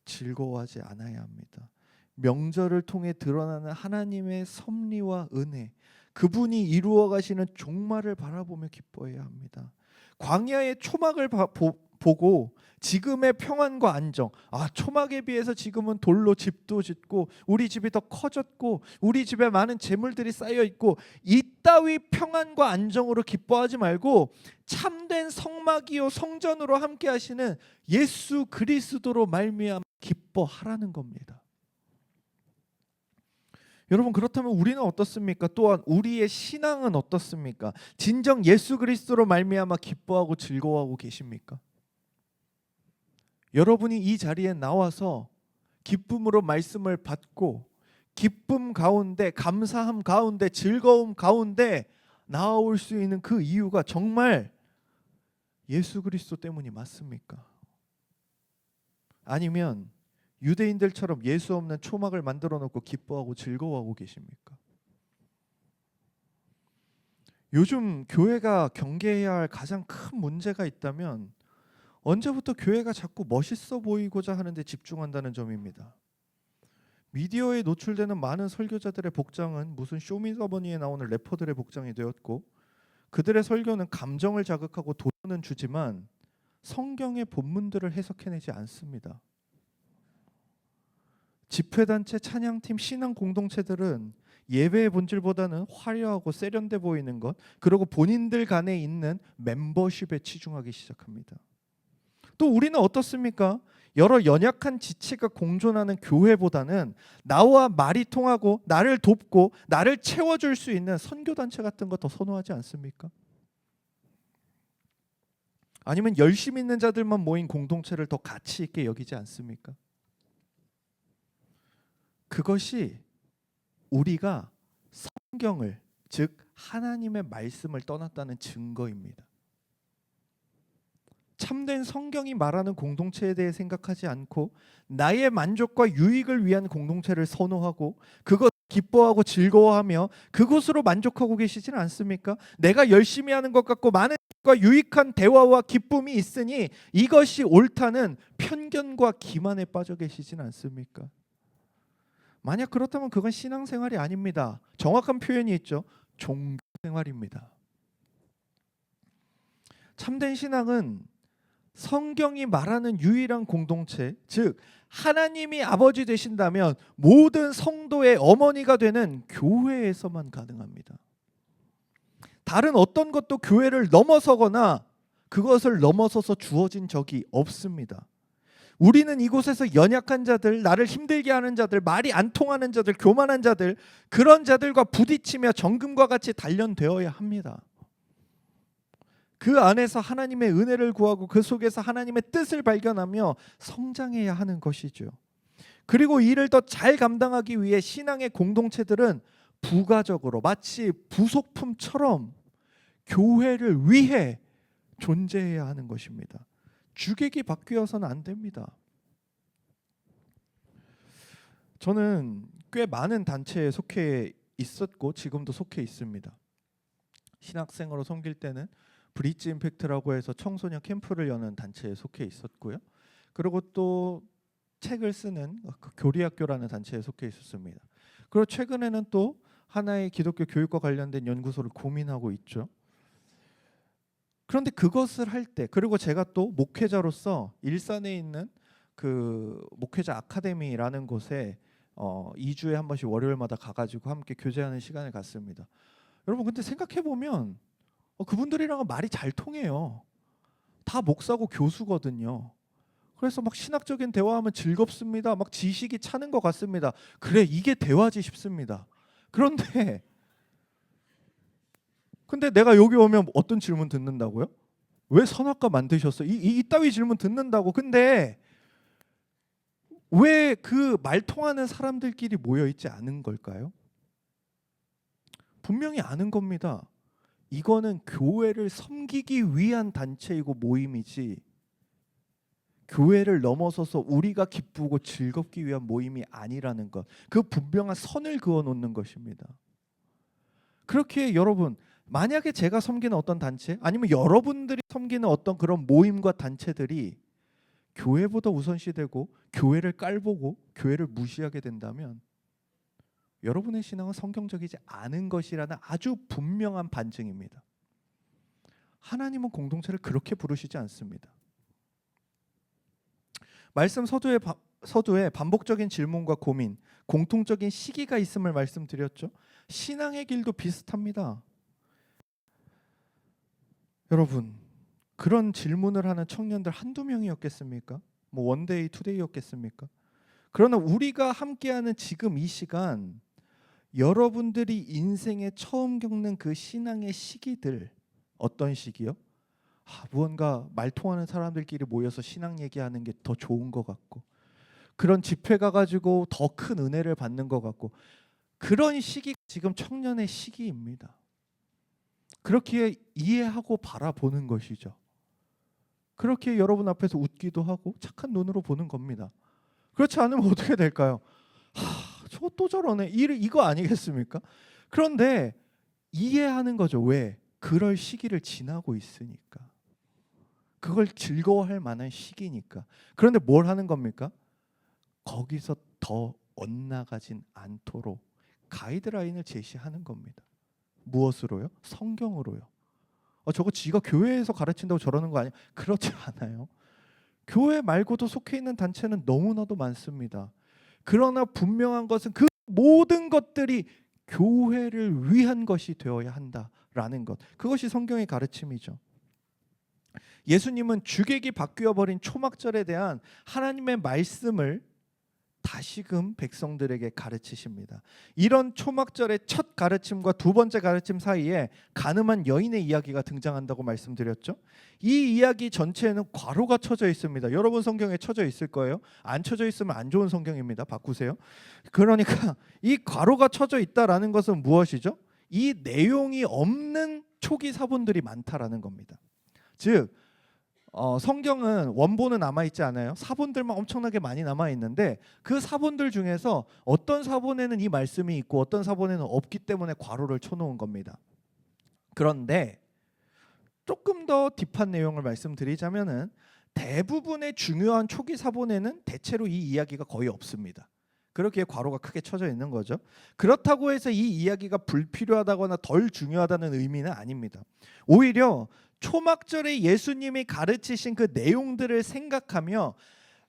A: 즐거워하지 않아야 합니다. 명절을 통해 드러나는 하나님의 섭리와 은혜, 그분이 이루어 가시는 종말을 바라보며 기뻐해야 합니다. 광야의 초막을 보고 지금의 평안과 안정, 초막에 비해서 지금은 돌로 집도 짓고 우리 집이 더 커졌고 우리 집에 많은 재물들이 쌓여 있고 이따위 평안과 안정으로 기뻐하지 말고 참된 성막이요 성전으로 함께 하시는 예수 그리스도로 말미암아 기뻐하라는 겁니다. 여러분, 그렇다면 우리는 어떻습니까? 또한 우리의 신앙은 어떻습니까? 진정 예수 그리스도로 말미암아 기뻐하고 즐거워하고 계십니까? 여러분이 이 자리에 나와서 기쁨으로 말씀을 받고 기쁨 가운데, 감사함 가운데, 즐거움 가운데 나아올 수 있는 그 이유가 정말 예수 그리스도 때문이 맞습니까? 아니면 유대인들처럼 예수 없는 초막을 만들어 놓고 기뻐하고 즐거워하고 계십니까? 요즘 교회가 경계해야 할 가장 큰 문제가 있다면 언제부터 교회가 자꾸 멋있어 보이고자 하는 데 집중한다는 점입니다. 미디어에 노출되는 많은 설교자들의 복장은 무슨 쇼미더머니에 나오는 래퍼들의 복장이 되었고 그들의 설교는 감정을 자극하고 도전은 주지만 성경의 본문들을 해석해내지 않습니다. 집회단체, 찬양팀, 신앙 공동체들은 예배의 본질보다는 화려하고 세련돼 보이는 것, 그리고 본인들 간에 있는 멤버십에 치중하기 시작합니다. 또 우리는 어떻습니까? 여러 연약한 지체가 공존하는 교회보다는 나와 말이 통하고 나를 돕고 나를 채워줄 수 있는 선교단체 같은 거 더 선호하지 않습니까? 아니면 열심 있는 자들만 모인 공동체를 더 가치 있게 여기지 않습니까? 그것이 우리가 성경을, 즉 하나님의 말씀을 떠났다는 증거입니다. 참된 성경이 말하는 공동체에 대해 생각하지 않고 나의 만족과 유익을 위한 공동체를 선호하고 그것 기뻐하고 즐거워하며 그것으로 만족하고 계시지는 않습니까? 내가 열심히 하는 것 같고 많은 유익한 대화와 기쁨이 있으니 이것이 옳다는 편견과 기만에 빠져 계시지는 않습니까? 만약 그렇다면 그건 신앙생활이 아닙니다. 정확한 표현이 있죠. 종교생활입니다. 참된 신앙은 성경이 말하는 유일한 공동체, 즉 하나님이 아버지 되신다면 모든 성도의 어머니가 되는 교회에서만 가능합니다. 다른 어떤 것도 교회를 넘어서거나 그것을 넘어서서 주어진 적이 없습니다. 우리는 이곳에서 연약한 자들, 나를 힘들게 하는 자들, 말이 안 통하는 자들, 교만한 자들, 그런 자들과 부딪히며 정금과 같이 단련되어야 합니다. 그 안에서 하나님의 은혜를 구하고 그 속에서 하나님의 뜻을 발견하며 성장해야 하는 것이죠. 그리고 이를 더 잘 감당하기 위해 신앙의 공동체들은 부가적으로 마치 부속품처럼 교회를 위해 존재해야 하는 것입니다. 주객이 바뀌어서는 안 됩니다. 저는 꽤 많은 단체에 속해 있었고 지금도 속해 있습니다. 신학생으로 섬길 때는 브릿지 임팩트라고 해서 청소년 캠프를 여는 단체에 속해 있었고요. 그리고 또 책을 쓰는 교리학교라는 단체에 속해 있었습니다. 그리고 최근에는 또 하나의 기독교 교육과 관련된 연구소를 고민하고 있죠. 그런데 그것을 할 때, 그리고 제가 또 목회자로서 일산에 있는 그 목회자 아카데미라는 곳에 2주에 한 번씩 월요일마다 가가지고 함께 교제하는 시간을 갖습니다. 여러분 근데 생각해 보면 그분들이랑은 말이 잘 통해요. 다 목사고 교수거든요. 그래서 막 신학적인 대화하면 즐겁습니다. 막 지식이 차는 것 같습니다. 그래 이게 대화지 싶습니다. 그런데 내가 여기 오면 어떤 질문 듣는다고요? 왜 선악과 만드셨어? 이따위 질문 듣는다고. 근데 왜 그 말 통하는 사람들끼리 모여 있지 않은 걸까요? 분명히 아는 겁니다. 이거는 교회를 섬기기 위한 단체이고 모임이지 교회를 넘어서서 우리가 기쁘고 즐겁기 위한 모임이 아니라는 것. 그 분명한 선을 그어 놓는 것입니다. 그렇게 여러분 만약에 제가 섬기는 어떤 단체 아니면 여러분들이 섬기는 어떤 그런 모임과 단체들이 교회보다 우선시되고 교회를 깔보고 교회를 무시하게 된다면 여러분의 신앙은 성경적이지 않은 것이라는 아주 분명한 반증입니다. 하나님은 공동체를 그렇게 부르시지 않습니다. 말씀 서두에 반복적인 질문과 고민, 공통적인 시기가 있음을 말씀드렸죠. 신앙의 길도 비슷합니다. 여러분 그런 질문을 하는 청년들 한두 명이었겠습니까? 뭐 원데이 투데이였겠습니까? 그러나 우리가 함께하는 지금 이 시간 여러분들이 인생에 처음 겪는 그 신앙의 시기들 어떤 시기요? 무언가 말 통하는 사람들끼리 모여서 신앙 얘기하는 게 더 좋은 것 같고 그런 집회 가가지고 더 큰 은혜를 받는 것 같고 그런 시기 지금 청년의 시기입니다. 그렇게 이해하고 바라보는 것이죠. 그렇게 여러분 앞에서 웃기도 하고 착한 눈으로 보는 겁니다. 그렇지 않으면 어떻게 될까요? 저거 또 저러네 이거 아니겠습니까? 그런데 이해하는 거죠. 왜? 그럴 시기를 지나고 있으니까. 그걸 즐거워할 만한 시기니까. 그런데 뭘 하는 겁니까? 거기서 더 엇나가진 않도록 가이드라인을 제시하는 겁니다. 무엇으로요? 성경으로요. 저거 지가 교회에서 가르친다고 저러는 거 아니야? 그렇지 않아요. 교회 말고도 속해 있는 단체는 너무나도 많습니다. 그러나 분명한 것은 그 모든 것들이 교회를 위한 것이 되어야 한다라는 것. 그것이 성경의 가르침이죠. 예수님은 주객이 바뀌어 버린 초막절에 대한 하나님의 말씀을 다시금 백성들에게 가르치십니다. 이런 초막절의 첫 가르침과 두 번째 가르침 사이에 가늠한 여인의 이야기가 등장한다고 말씀드렸죠. 이 이야기 전체에는 괄호가 쳐져 있습니다. 여러분 성경에 쳐져 있을 거예요. 안 쳐져 있으면 안 좋은 성경입니다. 바꾸세요. 그러니까 이 괄호가 쳐져 있다라는 것은 무엇이죠? 이 내용이 없는 초기 사본들이 많다라는 겁니다. 즉 성경은 원본은 남아있지 않아요. 사본들만 엄청나게 많이 남아있는데 그 사본들 중에서 어떤 사본에는 이 말씀이 있고 어떤 사본에는 없기 때문에 괄호를 쳐놓은 겁니다. 그런데 조금 더 딥한 내용을 말씀드리자면은 대부분의 중요한 초기 사본에는 대체로 이 이야기가 거의 없습니다. 그렇기에 괄호가 크게 쳐져 있는 거죠. 그렇다고 해서 이 이야기가 불필요하다거나 덜 중요하다는 의미는 아닙니다. 오히려 초막절에 예수님이 가르치신 그 내용들을 생각하며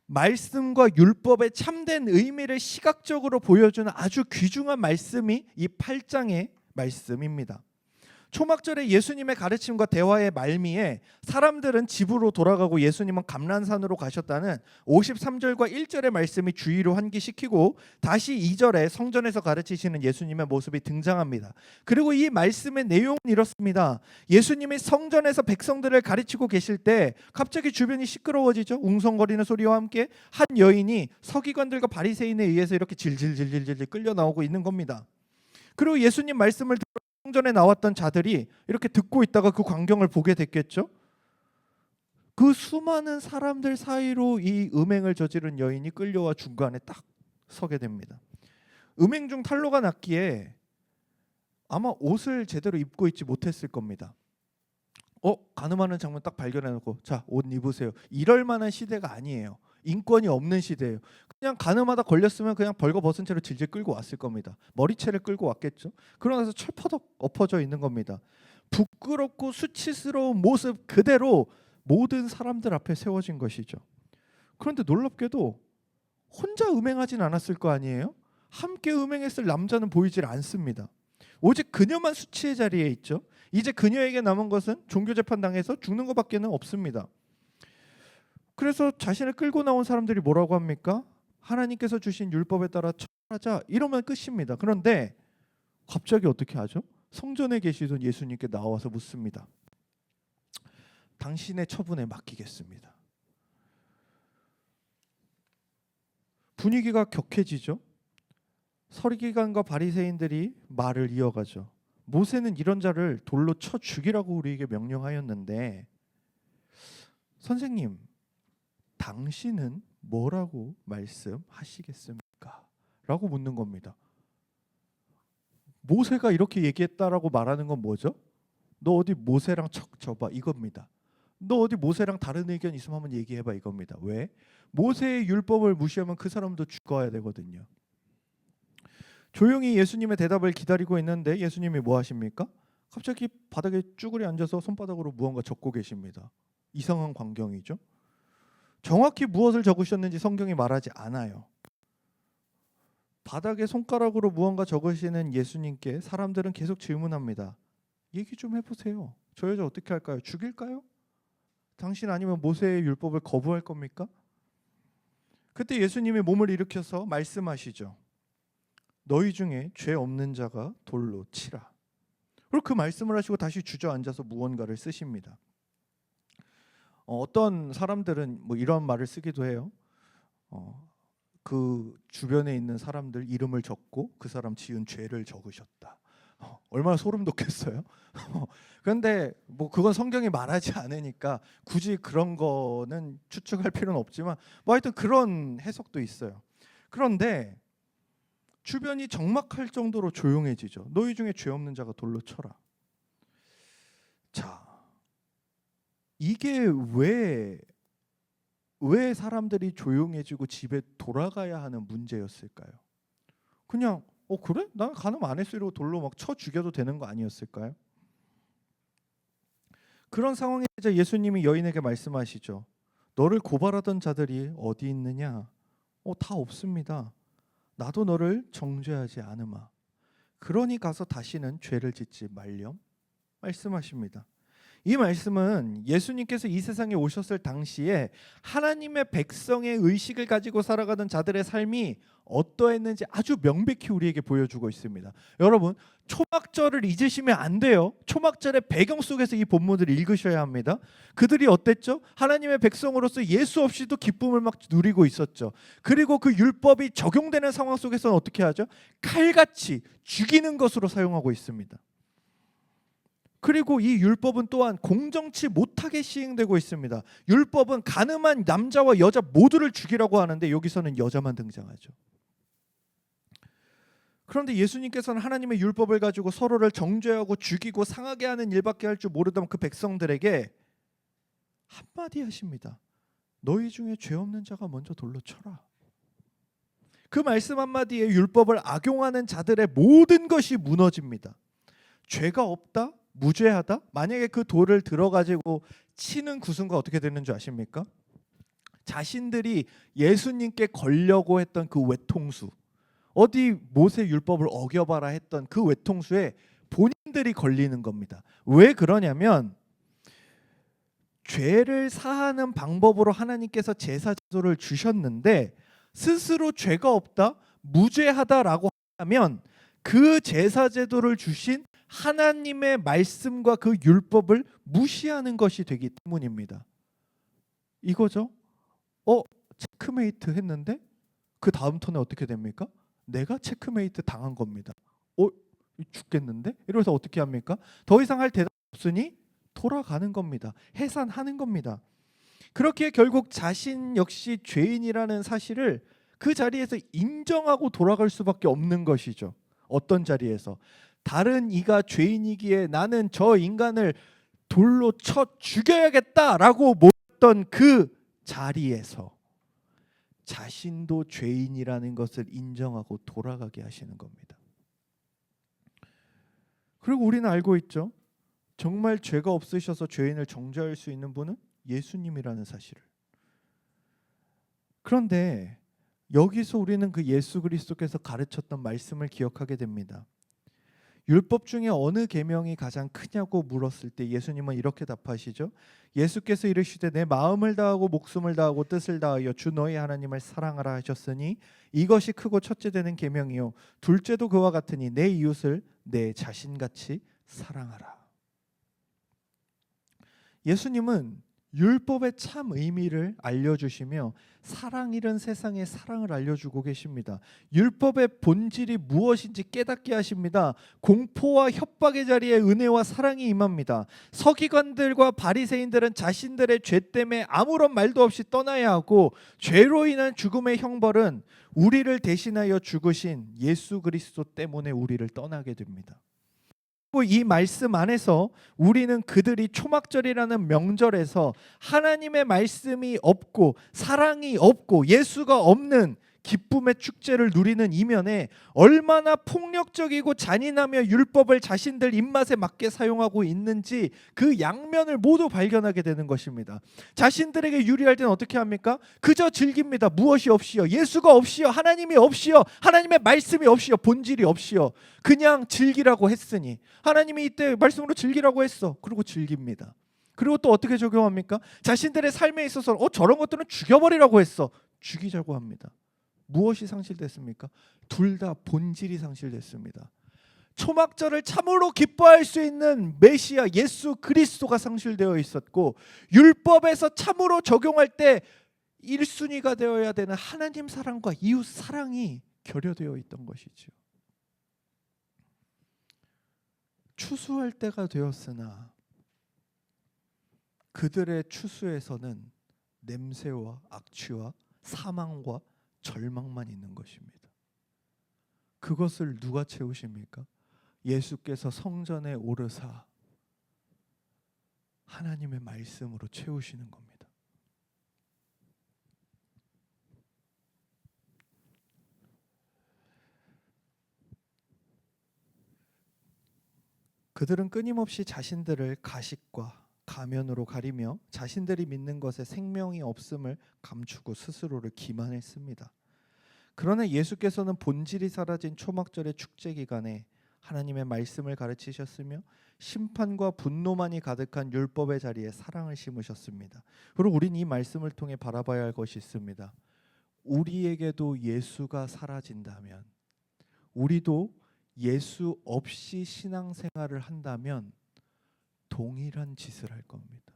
A: 말씀과 율법의 참된 의미를 시각적으로 보여주는 아주 귀중한 말씀이 이 8장의 말씀입니다. 초막절에 예수님의 가르침과 대화의 말미에 사람들은 집으로 돌아가고 예수님은 감람산으로 가셨다는 53절과 1절의 말씀이 주의로 환기시키고 다시 2절에 성전에서 가르치시는 예수님의 모습이 등장합니다. 그리고 이 말씀의 내용은 이렇습니다. 예수님이 성전에서 백성들을 가르치고 계실 때 갑자기 주변이 시끄러워지죠. 웅성거리는 소리와 함께 한 여인이 서기관들과 바리새인에 의해서 이렇게 질질질질질 끌려 나오고 있는 겁니다. 그리고 예수님 말씀을 성전에 나왔던 자들이 이렇게 듣고 있다가 그 광경을 보게 됐겠죠. 그 수많은 사람들 사이로 이 음행을 저지른 여인이 끌려와 중간에 딱 서게 됩니다. 음행 중 탄로가 났기에 아마 옷을 제대로 입고 있지 못했을 겁니다. 가늠하는 장면 딱 발견해놓고 자, 옷 입으세요. 이럴 만한 시대가 아니에요. 인권이 없는 시대예요. 그냥 가늠하다 걸렸으면 그냥 벌거벗은 채로 질질 끌고 왔을 겁니다. 머리채를 끌고 왔겠죠. 그러나서 철퍼덕 엎어져 있는 겁니다. 부끄럽고 수치스러운 모습 그대로 모든 사람들 앞에 세워진 것이죠. 그런데 놀랍게도 혼자 음행하진 않았을 거 아니에요. 함께 음행했을 남자는 보이질 않습니다. 오직 그녀만 수치의 자리에 있죠. 이제 그녀에게 남은 것은 종교재판당해서 죽는 것밖에는 없습니다. 그래서 자신을 끌고 나온 사람들이 뭐라고 합니까? 하나님께서 주신 율법에 따라 처하자 이러면 끝입니다. 그런데 갑자기 어떻게 하죠? 성전에 계시던 예수님께 나와서 묻습니다. 당신의 처분에 맡기겠습니다. 분위기가 격해지죠. 서기관과 바리새인들이 말을 이어가죠. 모세는 이런 자를 돌로 쳐 죽이라고 우리에게 명령하였는데 선생님, 당신은 뭐라고 말씀하시겠습니까? 라고 묻는 겁니다. 모세가 이렇게 얘기했다라고 말하는 건 뭐죠? 너 어디 모세랑 척 져봐 이겁니다. 너 어디 모세랑 다른 의견 있으면 한번 얘기해봐 이겁니다. 왜? 모세의 율법을 무시하면 그 사람도 죽어야 되거든요. 조용히 예수님의 대답을 기다리고 있는데 예수님이 뭐 하십니까? 갑자기 바닥에 쭈그리 앉아서 손바닥으로 무언가 적고 계십니다. 이상한 광경이죠. 정확히 무엇을 적으셨는지 성경이 말하지 않아요. 바닥에 손가락으로 무언가 적으시는 예수님께 사람들은 계속 질문합니다. 얘기 좀 해보세요. 저 여자 어떻게 할까요? 죽일까요? 당신 아니면 모세의 율법을 거부할 겁니까? 그때 예수님이 몸을 일으켜서 말씀하시죠. 너희 중에 죄 없는 자가 돌로 치라. 그리고 그 말씀을 하시고 다시 주저앉아서 무언가를 쓰십니다. 어떤 사람들은 뭐 이런 말을 쓰기도 해요. 그 주변에 있는 사람들 이름을 적고 그 사람 지은 죄를 적으셨다. 얼마나 소름 돋겠어요. 그런데 뭐 그건 성경이 말하지 않으니까 굳이 그런 거는 추측할 필요는 없지만 뭐 하여튼 그런 해석도 있어요. 그런데 주변이 적막할 정도로 조용해지죠. 너희 중에 죄 없는 자가 돌로 쳐라. 자, 이게 왜 사람들이 조용해지고 집에 돌아가야 하는 문제였을까요? 그냥 그래? 난 간음 안 했어 이러고 돌로 막 쳐 죽여도 되는 거 아니었을까요? 그런 상황에 이제 예수님이 여인에게 말씀하시죠. 너를 고발하던 자들이 어디 있느냐? 다 없습니다. 나도 너를 정죄하지 않으마. 그러니 가서 다시는 죄를 짓지 말렴 말씀하십니다. 이 말씀은 예수님께서 이 세상에 오셨을 당시에 하나님의 백성의 의식을 가지고 살아가던 자들의 삶이 어떠했는지 아주 명백히 우리에게 보여주고 있습니다. 여러분, 초막절을 잊으시면 안 돼요. 초막절의 배경 속에서 이 본문을 읽으셔야 합니다. 그들이 어땠죠? 하나님의 백성으로서 예수 없이도 기쁨을 막 누리고 있었죠. 그리고 그 율법이 적용되는 상황 속에서는 어떻게 하죠? 칼같이 죽이는 것으로 사용하고 있습니다. 그리고 이 율법은 또한 공정치 못하게 시행되고 있습니다. 율법은 간음한 남자와 여자 모두를 죽이라고 하는데 여기서는 여자만 등장하죠. 그런데 예수님께서는 하나님의 율법을 가지고 서로를 정죄하고 죽이고 상하게 하는 일밖에 할 줄 모르던 그 백성들에게 한마디 하십니다. 너희 중에 죄 없는 자가 먼저 돌로 쳐라. 그 말씀 한마디에 율법을 악용하는 자들의 모든 것이 무너집니다. 죄가 없다? 무죄하다? 만약에 그 돌을 들어가지고 치는 구순과 어떻게 되는 줄 아십니까? 자신들이 예수님께 걸려고 했던 그 외통수, 어디 모세 율법을 어겨봐라 했던 그 외통수에 본인들이 걸리는 겁니다. 왜 그러냐면 죄를 사하는 방법으로 하나님께서 제사 제도를 주셨는데 스스로 죄가 없다, 무죄하다라고 하면 그 제사 제도를 주신 하나님의 말씀과 그 율법을 무시하는 것이 되기 때문입니다. 이거죠. 체크메이트 했는데 그 다음 턴에 어떻게 됩니까? 내가 체크메이트 당한 겁니다. 죽겠는데? 이러면서 어떻게 합니까? 더 이상 할 대답 없으니 돌아가는 겁니다. 해산하는 겁니다. 그렇게 결국 자신 역시 죄인이라는 사실을 그 자리에서 인정하고 돌아갈 수밖에 없는 것이죠. 어떤 자리에서? 다른 이가 죄인이기에 나는 저 인간을 돌로 쳐 죽여야겠다라고 모였던 그 자리에서 자신도 죄인이라는 것을 인정하고 돌아가게 하시는 겁니다. 그리고 우리는 알고 있죠. 정말 죄가 없으셔서 죄인을 정죄할 수 있는 분은 예수님이라는 사실을. 그런데 여기서 우리는 그 예수 그리스도께서 가르쳤던 말씀을 기억하게 됩니다. 율법 중에 어느 계명이 가장 크냐고 물었을 때 예수님은 이렇게 답하시죠. 예수께서 이르시되 내 마음을 다하고 목숨을 다하고 뜻을 다하여 주 너희 하나님을 사랑하라 하셨으니 이것이 크고 첫째 되는 계명이요 둘째도 그와 같으니 내 이웃을 내 자신같이 사랑하라. 예수님은 율법의 참 의미를 알려주시며 사랑 이른 세상에 사랑을 알려주고 계십니다. 율법의 본질이 무엇인지 깨닫게 하십니다. 공포와 협박의 자리에 은혜와 사랑이 임합니다. 서기관들과 바리새인들은 자신들의 죄 때문에 아무런 말도 없이 떠나야 하고 죄로 인한 죽음의 형벌은 우리를 대신하여 죽으신 예수 그리스도 때문에 우리를 떠나게 됩니다. 이 말씀 안에서 우리는 그들이 초막절이라는 명절에서 하나님의 말씀이 없고 사랑이 없고 예수가 없는 기쁨의 축제를 누리는 이면에 얼마나 폭력적이고 잔인하며 율법을 자신들 입맛에 맞게 사용하고 있는지 그 양면을 모두 발견하게 되는 것입니다. 자신들에게 유리할 때는 어떻게 합니까? 그저 즐깁니다. 무엇이 없이요, 예수가 없이요, 하나님이 없이요, 하나님의 말씀이 없이요, 본질이 없이요. 그냥 즐기라고 했으니 하나님이 이때 말씀으로 즐기라고 했어. 그리고 즐깁니다. 그리고 또 어떻게 적용합니까? 자신들의 삶에 있어서 저런 것들은 죽여버리라고 했어. 죽이자고 합니다. 무엇이 상실됐습니까? 둘 다 본질이 상실됐습니다. 초막절을 참으로 기뻐할 수 있는 메시아 예수 그리스도가 상실되어 있었고 율법에서 참으로 적용할 때 1순위가 되어야 되는 하나님 사랑과 이웃 사랑이 결여되어 있던 것이죠. 추수할 때가 되었으나 그들의 추수에서는 냄새와 악취와 사망과 절망만 있는 것입니다. 그것을 누가 채우십니까? 예수께서 성전에 오르사 하나님의 말씀으로 채우시는 겁니다. 그들은 끊임없이 자신들을 가식과 가면으로 가리며 자신들이 믿는 것에 생명이 없음을 감추고 스스로를 기만했습니다. 그러나 예수께서는 본질이 사라진 초막절의 축제 기간에 하나님의 말씀을 가르치셨으며 심판과 분노만이 가득한 율법의 자리에 사랑을 심으셨습니다. 그리고 우리는 이 말씀을 통해 바라봐야 할 것이 있습니다. 우리에게도 예수가 사라진다면, 우리도 예수 없이 신앙생활을 한다면 동일한 짓을 할 겁니다.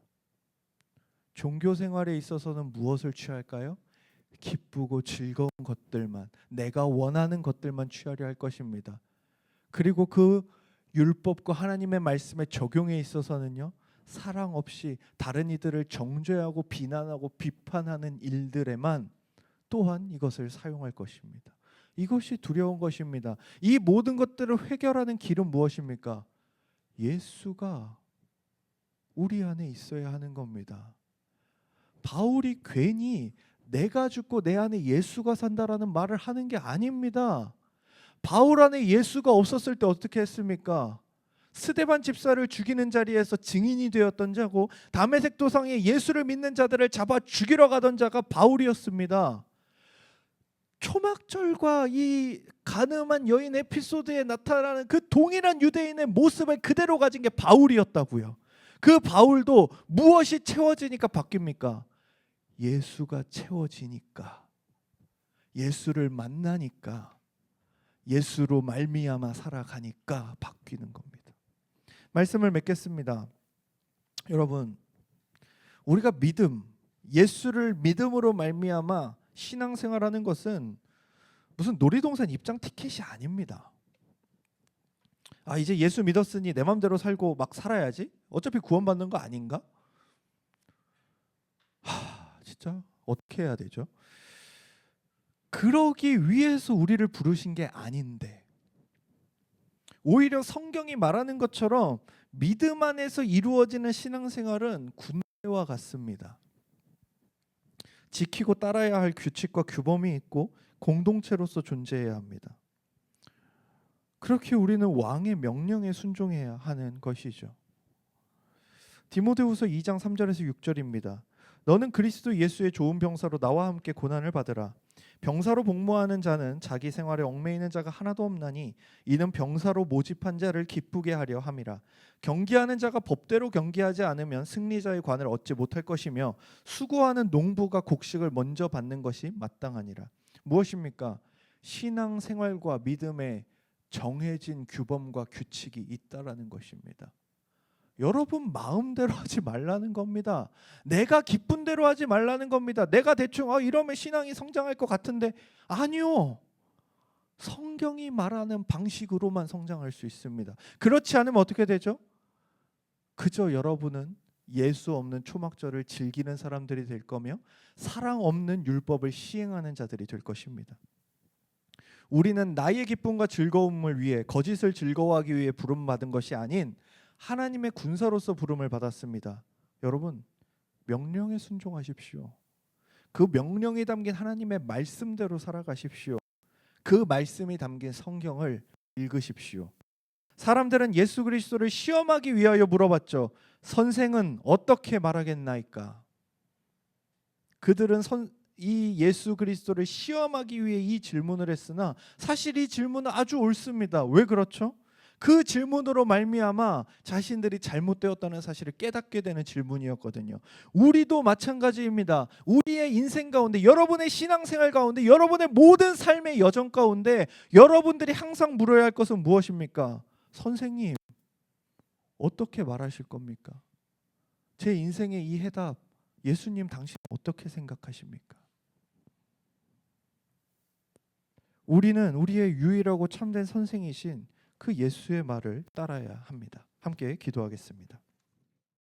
A: 종교 생활에 있어서는 무엇을 취할까요? 기쁘고 즐거운 것들만, 내가 원하는 것들만 취하려 할 것입니다. 그리고 그 율법과 하나님의 말씀의 적용에 있어서는요, 사랑 없이 다른 이들을 정죄하고 비난하고 비판하는 일들에만 또한 이것을 사용할 것입니다. 이것이 두려운 것입니다. 이 모든 것들을 해결하는 길은 무엇입니까? 예수가 우리 안에 있어야 하는 겁니다. 바울이 괜히 내가 죽고 내 안에 예수가 산다라는 말을 하는 게 아닙니다. 바울 안에 예수가 없었을 때 어떻게 했습니까? 스데반 집사를 죽이는 자리에서 증인이 되었던 자고 다메섹 도상에 예수를 믿는 자들을 잡아 죽이러 가던 자가 바울이었습니다. 초막절과 이 가늠한 여인 에피소드에 나타나는 그 동일한 유대인의 모습을 그대로 가진 게 바울이었다고요. 그 바울도 무엇이 채워지니까 바뀝니까? 예수가 채워지니까, 예수를 만나니까, 예수로 말미암아 살아가니까 바뀌는 겁니다. 말씀을 맺겠습니다. 여러분, 우리가 믿음, 예수를 믿음으로 말미암아 신앙생활하는 것은 무슨 놀이동산 입장 티켓이 아닙니다. 아, 이제 예수 믿었으니 내 맘대로 살고 막 살아야지? 어차피 구원받는 거 아닌가? 진짜 어떻게 해야 되죠? 그러기 위해서 우리를 부르신 게 아닌데, 오히려 성경이 말하는 것처럼 믿음 안에서 이루어지는 신앙생활은 군대와 같습니다. 지키고 따라야 할 규칙과 규범이 있고 공동체로서 존재해야 합니다. 그렇게 우리는 왕의 명령에 순종해야 하는 것이죠. 디모데후서 2장 3절에서 6절입니다. 너는 그리스도 예수의 좋은 병사로 나와 함께 고난을 받으라. 병사로 복무하는 자는 자기 생활에 얽매이는 자가 하나도 없나니 이는 병사로 모집한 자를 기쁘게 하려 함이라. 경기하는 자가 법대로 경기하지 않으면 승리자의 관을 얻지 못할 것이며 수고하는 농부가 곡식을 먼저 받는 것이 마땅하니라. 무엇입니까? 신앙생활과 믿음에 정해진 규범과 규칙이 있다라는 것입니다. 여러분 마음대로 하지 말라는 겁니다. 내가 기쁜 대로 하지 말라는 겁니다. 내가 대충 이러면 신앙이 성장할 것 같은데, 아니요. 성경이 말하는 방식으로만 성장할 수 있습니다. 그렇지 않으면 어떻게 되죠? 그저 여러분은 예수 없는 초막절을 즐기는 사람들이 될 거며 사랑 없는 율법을 시행하는 자들이 될 것입니다. 우리는 나의 기쁨과 즐거움을 위해, 거짓을 즐거워하기 위해 부름받은 것이 아닌 하나님의 군사로서 부름을 받았습니다. 여러분, 명령에 순종하십시오. 그 명령이 담긴 하나님의 말씀대로 살아가십시오. 그 말씀이 담긴 성경을 읽으십시오. 사람들은 예수 그리스도를 시험하기 위하여 물어봤죠. 선생은 어떻게 말하겠나이까? 그들은 이 예수 그리스도를 시험하기 위해 이 질문을 했으나 사실 이 질문은 아주 옳습니다. 왜 그렇죠? 그 질문으로 말미암아 자신들이 잘못되었다는 사실을 깨닫게 되는 질문이었거든요. 우리도 마찬가지입니다. 우리의 인생 가운데, 여러분의 신앙생활 가운데, 여러분의 모든 삶의 여정 가운데 여러분들이 항상 물어야 할 것은 무엇입니까? 선생님, 어떻게 말하실 겁니까? 제 인생의 이 해답, 예수님 당신 어떻게 생각하십니까? 우리는 우리의 유일하고 참된 선생이신 그 예수의 말을 따라야 합니다. 함께 기도하겠습니다.